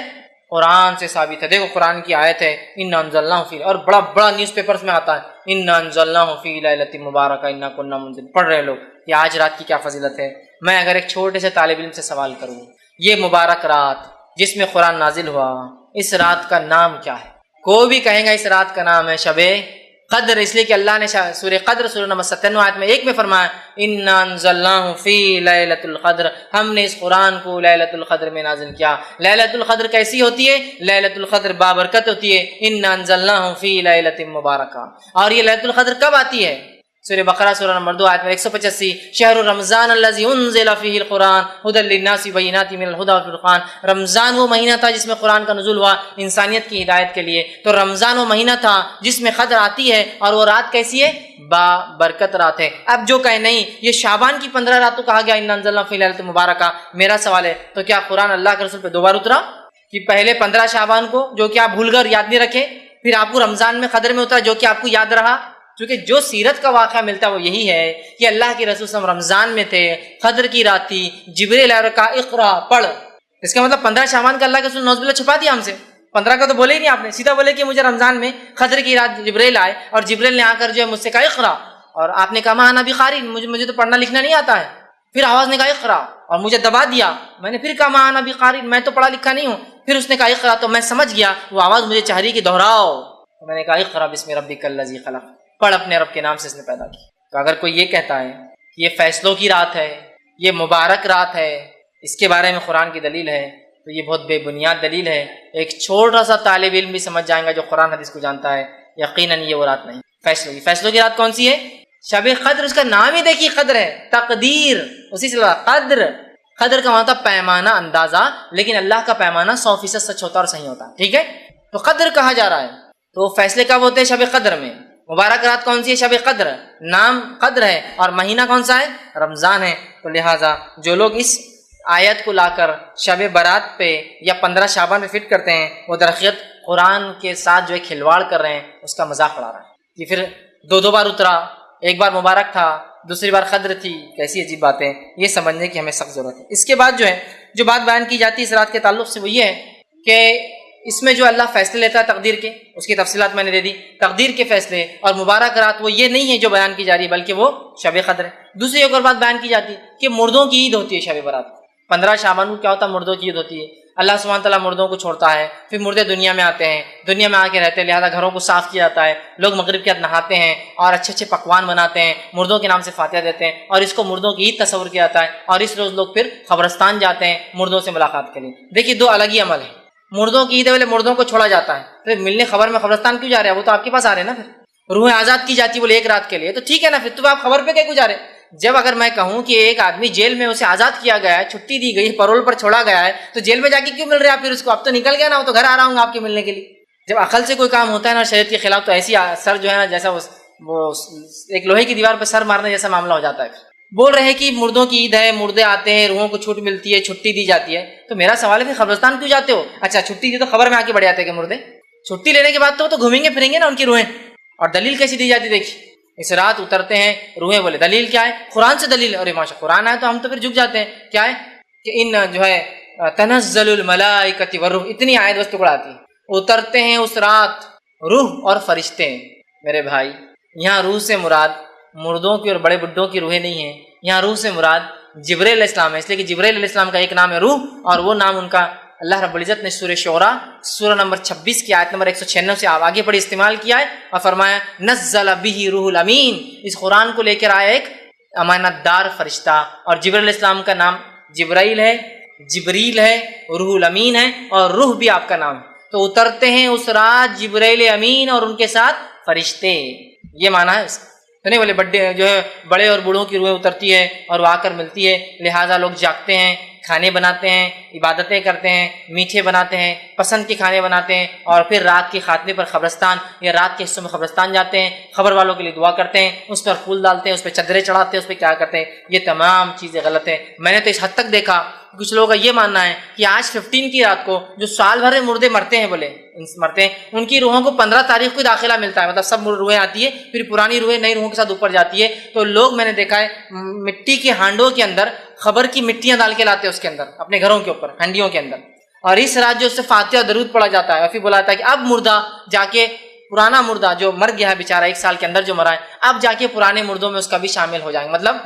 Speaker 1: قرآن سے ثابت ہے۔ دیکھو قرآن کی آیت ہے انا انزلناہ فی، اور بڑا بڑا نیوز پیپرز میں آتا ہے انا انزلناہ فی لیلۃ مبارکہ انا کنا منذرین، پڑھ رہے لوگ کہ آج رات کی کیا فضیلت ہے۔ میں اگر ایک چھوٹے سے طالب علم سے سوال کروں، یہ مبارک رات جس میں قرآن نازل ہوا، اس رات کا نام کیا ہے؟ کوئی بھی کہیں گا اس رات کا نام ہے شب قدر، اس لیے کہ اللہ نے سورہ قدر سورہ نمبر 97 آیت میں 1 میں فرمایا انا انزلناہ فی لیلۃ القدر، ہم نے اس قرآن کو لیلۃ القدر میں نازل کیا۔ لیلۃ القدر کیسی ہوتی ہے؟ لیلۃ القدر بابرکت ہوتی ہے، انا انزلناہ فی لیلۃ مبارکہ۔ اور یہ لیلۃ القدر کب آتی ہے؟ سورہ بقرہ سورہ نمبر 2 آیت میں 185 شہر رمضان الذی انزل فیہ القرآن ھدی للناس بینات من الھدی والفرقان، رمضان وہ مہینہ تھا جس میں قرآن کا نزول ہوا انسانیت کی ہدایت کے لیے، تو رمضان وہ مہینہ تھا جس میں قدر آتی ہے، اور وہ رات کیسی ہے؟ با برکت رات ہے۔ اب جو کہے نہیں یہ شعبان کی 15 رات کو کہا گیا انا انزلناہ فی لیلۃ مبارکہ، میرا سوال ہے تو کیا قرآن اللہ کے رسول پہ 2 بار اترا؟ کہ پہلے 15 شعبان کو جو کہ آپ بھول کر یاد نہیں رکھے، پھر آپ کو رمضان میں قدر میں اترا جو کہ آپ کو یاد رہا؟ کیونکہ جو سیرت کا واقعہ ملتا ہے وہ یہی ہے کہ اللہ کے رسول صلی اللہ علیہ وسلم رمضان میں تھے، قدر کی رات تھی، جبریل آیا اور کہا اقرا پڑھ۔ اس کا مطلب 15 شعبان کا اللہ کے رسول نعوذ باللہ چھپا دیا ہم سے، 15 کا تو بولے ہی نہیں آپ نے، سیدھا بولے کہ مجھے رمضان میں قدر کی رات جبریل آئے اور جبریل نے آ کر جو ہے مجھ سے کہا اقرا، اور آپ نے کہا انا بقاری، مجھے تو پڑھنا لکھنا نہیں آتا ہے، پھر آواز نے کہا اقرا اور مجھے دبا دیا، میں نے پھر کہا انا بقاری، میں تو پڑھا لکھا نہیں ہوں، پھر اس نے کہا اقرا تو میں سمجھ گیا وہ آواز مجھے چاہ رہی کہ دہراؤ، تو میں نے کہا اقرا بسم ربک الذی خلق، پڑھ اپنے رب کے نام سے اس نے پیدا کی۔ تو اگر کوئی یہ کہتا ہے کہ یہ فیصلوں کی رات ہے، یہ مبارک رات ہے، اس کے بارے میں قرآن کی دلیل ہے، تو یہ بہت بے بنیاد دلیل ہے۔ ایک چھوٹا سا طالب علم بھی سمجھ جائیں گا جو قرآن حدیث کو جانتا ہے یقیناً یہ وہ رات نہیں۔ فیصلوں کی رات کون سی ہے؟ شب قدر، اس کا نام ہی دیکھیے قدر ہے، تقدیر اسی سے قدر، قدر کا مطلب پیمانہ، اندازہ، لیکن اللہ کا پیمانہ 100% سچ ہوتا اور صحیح ہوتا ہے، ٹھیک ہے؟ تو قدر کہا جا رہا ہے، تو فیصلے کب ہوتے ہیں؟ شب قدر میں۔ مبارک رات کون سی ہے؟ شب قدر، نام قدر ہے اور مہینہ کون سا ہے؟ رمضان ہے۔ تو لہٰذا جو لوگ اس آیت کو لا کر شب برات پہ یا 15 شعبان میں فٹ کرتے ہیں وہ درحقیقت قرآن کے ساتھ جو ہے کھلواڑ کر رہے ہیں، اس کا مذاق اڑا رہے ہیں۔ یہ پھر 2 بار اترا، ایک بار مبارک تھا، دوسری بار قدر تھی، کیسی عجیب بات ہے، یہ سمجھنے کی ہمیں سخت ضرورت ہے۔ اس کے بعد جو ہے جو بات بیان کی جاتی ہے اس رات کے تعلق سے وہ یہ ہے کہ اس میں جو اللہ فیصلے لیتا ہے تقدیر کے، اس کی تفصیلات میں نے دے دی، تقدیر کے فیصلے، اور مبارک رات وہ یہ نہیں ہے جو بیان کی جا رہی ہے بلکہ وہ شب قدر ہے۔ دوسری ایک اور بات بیان کی جاتی ہے کہ مردوں کی عید ہوتی ہے شب برات، 15 شعبان کو کیا ہوتا ہے؟ مردوں کی عید ہوتی ہے۔ اللہ سبحانہ تعالیٰ مردوں کو چھوڑتا ہے، پھر مردے دنیا میں آتے ہیں، دنیا میں آ کے رہتے ہیں، لہٰذا گھروں کو صاف کیا جاتا ہے، لوگ مغرب کے بعد نہاتے ہیں اور اچھے اچھے پکوان بناتے ہیں، مردوں کے نام سے فاتحہ دیتے ہیں، اور اس کو مردوں کی عید تصور کیا جاتا ہے، اور اس روز لوگ پھر قبرستان جاتے ہیں مردوں سے ملاقات کے لیے۔ دیکھیے 2 الگ ہی عمل ہیں، مردوں کی عید والے مردوں کو چھوڑا جاتا ہے، پھر ملنے خبر میں قبرستان کیوں جا رہے ہیں؟ وہ تو آپ کے پاس آ رہے ہیں نا، پھر روح آزاد کی جاتی بولے 1 رات کے لیے، تو ٹھیک ہے نا، پھر تو آپ خبر پہ کیوں جا رہے ہیں؟ جب اگر میں کہوں کہ ایک آدمی جیل میں اسے آزاد کیا گیا ہے، چھٹی دی گئی، پرول پر چھوڑا گیا ہے، تو جیل میں جا کے کیوں مل رہے ہیں پھر اس کو؟ اب تو نکل گیا نا، وہ تو گھر آ رہا ہوں آپ کے ملنے کے لیے۔ جب عقل سے کوئی کام ہوتا ہے نا شریعت کے خلاف، تو ایسی سر جو ہے نا جیسا وہ ایک لوہے کی دیوار پہ سر مارنے جیسا معاملہ ہو جاتا ہے۔ بول رہے ہیں کہ مردوں کی عید ہے، مردے آتے ہیں، روحوں کو چھوٹ ملتی ہے، چھٹی دی جاتی ہے، تو میرا سوال ہے کہ قبرستان کیوں جاتے ہو؟ اچھا چھٹی دی تو خبر میں آ کے بڑھ جاتے ہیں کہ مردے، چھٹی لینے کے بعد تو گھومیں گے پھریں گے نا ان کی روحیں، اور دلیل کیسی دی جاتی دیکھیے، اس رات اترتے ہیں روحیں، بولے دلیل کیا ہے؟ قرآن سے دلیل، اور ماشاء قرآن آئے تو ہم تو پھر جھک جاتے ہیں، کیا ہے کہ ان جو ہے تنزل الملائکۃ والروح، اتنی آیت بس ٹکڑا آتی ہے، اترتے ہیں اس رات روح اور فرشتے۔ میرے بھائی یہاں روح سے مراد مردوں کی اور بڑے بڈھوں کی روحیں نہیں ہیں، یہاں روح سے مراد جبریل علیہ السلام ہے، اس لیے کہ جبریل علیہ السلام کا ایک نام ہے روح، اور وہ نام ان کا اللہ رب العزت نے سورہ شعراء سورہ نمبر 26 کی آیت نمبر 196 سے آگے پڑھی استعمال کیا ہے، اور فرمایا نزل بہ روح الامین، اس قرآن کو لے کر آیا ایک امانت دار فرشتہ، اور جبریل علیہ السلام کا نام جبرائیل ہے، جبریل ہے، روح الامین ہے، اور روح بھی آپ کا نام ہے۔ تو اترتے ہیں اس رات جبرائیل امین اور ان کے ساتھ فرشتے، یہ معنی ہے اس کا۔ تو نہیں بولے بڑے جو ہے بڑے اور بوڑھوں کی روحیں اترتی ہے اور وہ آ کر ملتی ہے، لہٰذا لوگ جاگتے ہیں، کھانے بناتے ہیں، عبادتیں کرتے ہیں، میٹھے بناتے ہیں، پسند کے کھانے بناتے ہیں، اور پھر رات کے خاتمے پر قبرستان یا رات کے حصوں میں قبرستان جاتے ہیں، قبر والوں کے لیے دعا کرتے ہیں، اس پر پھول ڈالتے ہیں، اس پہ چادریں چڑھاتے ہیں، اس پہ کیا کرتے ہیں. یہ تمام چیزیں غلط ہیں. میں نے تو اس حد تک دیکھا کچھ لوگوں کا یہ ماننا ہے کہ آج 15 کی رات کو جو سال بھر میں مردے مرتے ہیں، مرتے ہیں، ان کی روحوں کو 15 تاریخ کو داخلہ ملتا ہے. مطلب سب روحیں آتی ہے، پھر پرانی روحیں نئی روحوں کے ساتھ اوپر جاتی ہے. تو لوگ میں نے دیکھا ہے مٹی کے ہانڈوں کے اندر خبر کی مٹیاں ڈال کے لاتے ہیں اس کے اندر، اپنے گھروں کے اوپر ہنڈیوں کے اندر، اور اس رات جو اس سے فاتحہ اور درود پڑھا جاتا ہے، اور پھر بولا جاتا ہے کہ اب مردہ جا کے پرانا مردہ جو مر گیا ہے بیچارہ 1 سال کے اندر جو مرا ہے، اب جا کے پرانے مردوں میں اس کا بھی شامل ہو جائیں گے. مطلب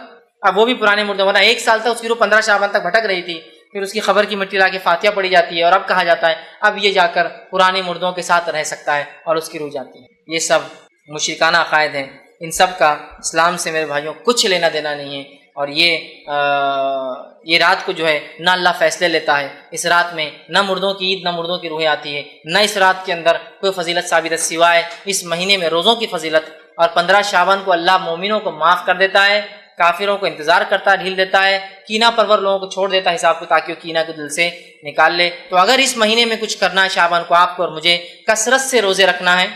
Speaker 1: اب وہ بھی پرانے مردوں میں 1 سال تک اس کی روح 15 شعبان تک بھٹک رہی تھی، پھر اس کی خبر کی مٹی لا کے فاتحہ پڑھی جاتی ہے، اور اب کہا جاتا ہے اب یہ جا کر پرانے مردوں کے ساتھ رہ سکتا ہے اور اس کی روح جاتی ہے. یہ سب مشرکانہ عقائد ہیں. ان سب کا اسلام سے میرے بھائیوں کچھ لینا دینا نہیں ہے. اور یہ رات کو جو ہے نہ اللہ فیصلے لیتا ہے، اس رات میں نہ مردوں کی عید نہ مردوں کی روحیں آتی ہے، نہ اس رات کے اندر کوئی فضیلت ثابت ہے سوائے اس مہینے میں روزوں کی فضیلت. اور 15 شعبان کو اللہ مومنوں کو معاف کر دیتا ہے، کافروں کو انتظار کرتا ہے، ڈھیل دیتا ہے، کینہ پرور لوگوں کو چھوڑ دیتا ہے حساب کو، تاکہ وہ کینہ کو دل سے نکال لے. تو اگر اس مہینے میں کچھ کرنا ہے شعبان کو آپ کو اور مجھے، کثرت سے روزے رکھنا ہے،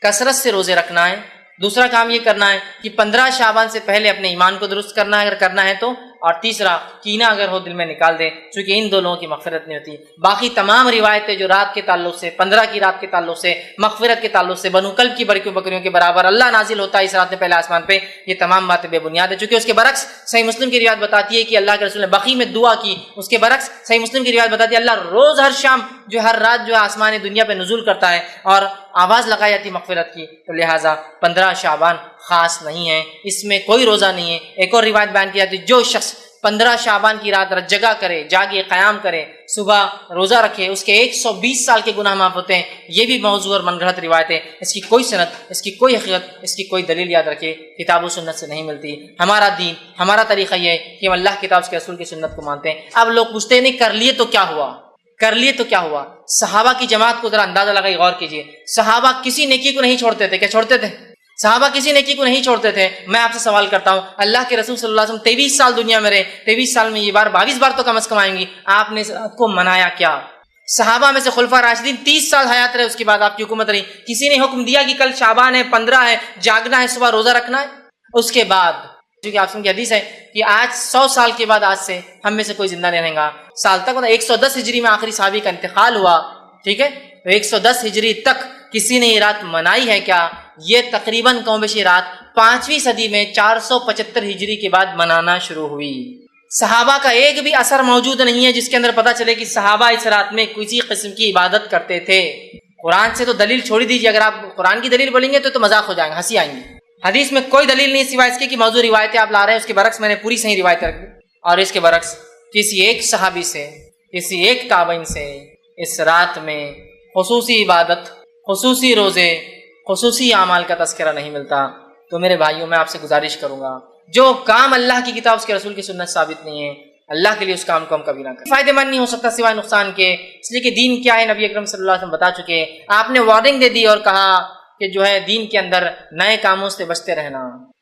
Speaker 1: کثرت سے روزے رکھنا ہے. دوسرا کام یہ کرنا ہے کہ 15 شعبان سے پہلے اپنے ایمان کو درست کرنا ہے اگر کرنا ہے تو، اور تیسرا کینہ اگر ہو دل میں نکال دے، چونکہ ان دو لوگوں کی مغفرت نہیں ہوتی. باقی تمام روایتیں جو رات کے تعلق سے، 15 کی رات کے تعلق سے، مغفرت کے تعلق سے، بنو کلب کی بکریوں کے برابر اللہ نازل ہوتا ہے اس رات میں پہلے آسمان پہ، یہ تمام باتیں بے بنیاد ہے. چونکہ اس کے برعکس صحیح مسلم کی روایت بتاتی ہے کہ اللہ کے رسول نے بقیع میں دعا کی، اس کے برعکس صحیح مسلم کی روایت بتاتی ہے اللہ روز ہر شام جو ہر رات جو ہے آسمان دنیا پہ نزول کرتا ہے اور آواز لگائی جاتی مغفرت کی. تو لہٰذا 15 شعبان خاص نہیں ہے، اس میں کوئی روزہ نہیں ہے. ایک اور روایت بیان کی جاتی ہے جو شخص 15 شعبان کی رات جگہ کرے، جاگے، قیام کرے، صبح روزہ رکھے، اس کے 120 سال کے گناہ معاف ہوتے ہیں. یہ بھی موضوع اور من گھڑت روایت ہے، اس کی کوئی سند، اس کی کوئی حقیقت، اس کی کوئی دلیل یاد رکھے کتاب و سنت سے نہیں ملتی. ہمارا دین، ہمارا طریقہ یہ ہے کہ ہم اللہ کی کتاب کے رسول کی سنت کو مانتے ہیں. اب لوگ پوچھتے نہیں کر لیے تو کیا ہوا، کر لیے تو کیا ہوا. صحابہ کی جماعت کو ذرا اندازہ لگائی، غور کیجئے. صحابہ کسی نیکی کو نہیں چھوڑتے تھے. کیا چھوڑتے تھے؟ صحابہ کسی نیکی کو نہیں چھوڑتے تھے. میں آپ سے سوال کرتا ہوں، اللہ کے رسول صلی اللہ علیہ وسلم 23 سال دنیا میں رہے، 23 سال میں یہ بار 22 بار تو کم از کم آئیں گی، آپ نے اس رات کو منایا کیا؟ صحابہ میں سے خلفاء راشدین 30 سال حیات رہے، اس کے بعد آپ کی حکومت رہی، کسی نے حکم دیا کہ کل شعبان ہے، 15 ہے، جاگنا ہے، صبح روزہ رکھنا ہے؟ اس کے بعد کیونکہ آپ کی حدیث ہے کہ آج 100 سال کے بعد آج سے ہم میں سے کوئی زندہ نہیں رہے گا سال تک. مطلب 110 ہجری میں آخری صحابی کا انتقال ہوا، ٹھیک ہے. تو 110 ہجری تک کسی نے یہ رات منائی ہے کیا؟ یہ تقریباً کم بیش رات 5ویں صدی میں 475 ہجری کے بعد منانا شروع ہوئی. صحابہ کا ایک بھی اثر موجود نہیں ہے جس کے اندر پتہ چلے کہ صحابہ اس رات میں کسی قسم کی عبادت کرتے تھے. قرآن سے تو دلیل چھوڑی دیجیے، اگر آپ قرآن کی دلیل بولیں گے تو مذاق ہو جائیں گے، ہنسی آئیں گی. حدیث میں کوئی دلیل نہیں سوائے اس کی کہ موضوع روایتیں آپ لا رہے ہیں. اس کے برعکس میں نے پوری صحیح روایتیں رکھ دی، اور اس کے برعکس کسی ایک صحابی سے، کسی ایک تابعین سے اس رات میں خصوصی عبادت، خصوصی روزے، خصوصی اعمال کا تذکرہ نہیں ملتا. تو میرے بھائیوں میں آپ سے گزارش کروں گا، جو کام اللہ کی کتاب اس کے رسول کی سنت ثابت نہیں ہے، اللہ کے لیے اس کام کو ہم کبھی نہ کریں. فائدہ مند نہیں ہو سکتا سوائے نقصان کے، اس لیے کہ دین کیا ہے نبی اکرم صلی اللہ علیہ وسلم بتا چکے. آپ نے وارننگ دے دی اور کہا کہ جو ہے دین کے اندر نئے کاموں سے بچتے رہنا،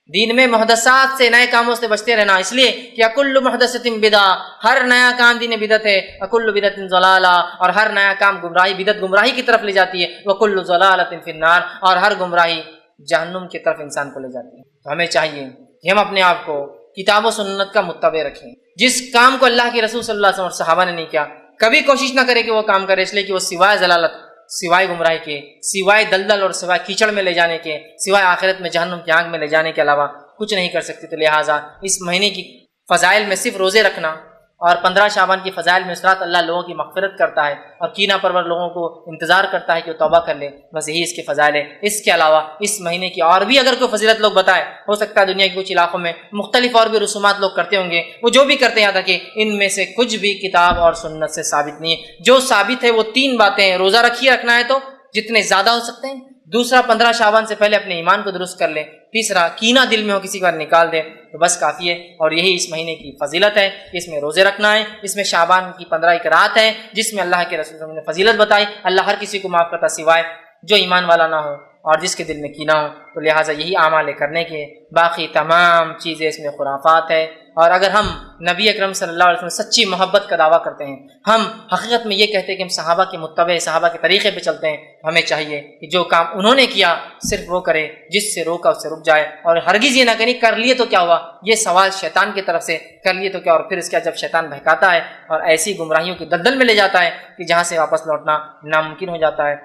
Speaker 1: دین میں محدثات سے، نئے کاموں سے بچتے رہنا. اس لیے کہ کل محدثۃ بدعہ، ہر نیا کام دین بدعت ہے، وکل بدعت ضلالہ، اور ہر نیا کام گمراہی، بدعت گمراہی کی طرف لے جاتی ہے، وکل ضلالۃ فی النار، اور ہر گمراہی جہنم کی طرف انسان کو لے جاتی ہے. تو ہمیں چاہیے کہ ہم اپنے آپ کو کتاب و سنت کا متبع رکھیں. جس کام کو اللہ کے رسول صلی اللہ علیہ وسلم اور صحابہ نے نہیں کیا، کبھی کوشش نہ کرے کہ وہ کام کرے، اس لیے کہ وہ سوائے ضلالت، سوائے گمراہی کے، سوائے دلدل اور سوائے کیچڑ میں لے جانے کے، سوائے آخرت میں جہنم کی آگ میں لے جانے کے علاوہ کچھ نہیں کر سکتے. تو لہٰذا اس مہینے کی فضائل میں صرف روزے رکھنا اور 15 شعبان کی فضائل میں اس رات اللہ لوگوں کی مغفرت کرتا ہے اور کینہ پرور لوگوں کو انتظار کرتا ہے کہ وہ توبہ کر لے، بس یہی اس کے فضائل ہے. اس کے علاوہ اس مہینے کی اور بھی اگر کوئی فضیلت لوگ بتائے، ہو سکتا ہے دنیا کے کچھ علاقوں میں مختلف اور بھی رسومات لوگ کرتے ہوں گے، وہ جو بھی کرتے ہیں یاد رکھیں ان میں سے کچھ بھی کتاب اور سنت سے ثابت نہیں ہے. جو ثابت ہے وہ 3 باتیں ہیں: روزہ رکھیے، رکھنا ہے تو جتنے زیادہ ہو سکتے ہیں. دوسرا 15 شعبان سے پہلے اپنے ایمان کو درست کر لیں. تیسرا کینہ دل میں ہو کسی بار نکال دے تو بس کافی ہے. اور یہی اس مہینے کی فضیلت ہے کہ اس میں روزے رکھنا ہے. اس میں شعبان کی 15 ایک رات ہے جس میں اللہ کے رسول صلی اللہ علیہ وسلم نے فضیلت بتائی. اللہ ہر کسی کو معاف کرتا سوائے جو ایمان والا نہ ہو اور جس کے دل میں کینہ ہو. تو لہٰذا یہی اعمال کرنے کے، باقی تمام چیزیں اس میں خرافات ہے، اور اگر ہم نبی اکرم صلی اللہ علیہ وسلم سچی محبت کا دعویٰ کرتے ہیں، ہم حقیقت میں یہ کہتے ہیں کہ ہم صحابہ کے متبع، صحابہ کے طریقے پہ چلتے ہیں، ہمیں چاہیے کہ جو کام انہوں نے کیا صرف وہ کرے، جس سے روکا اس سے رک جائے، اور ہرگز یہ نہ کریں کر لیے تو کیا ہوا، یہ سوال شیطان کی طرف سے، کر لیے تو کیا، اور پھر اس کے بعد جب شیطان بہکاتا ہے اور ایسی گمراہیوں کی دلدل میں لے جاتا ہے کہ جہاں سے واپس لوٹنا ناممکن ہو جاتا ہے۔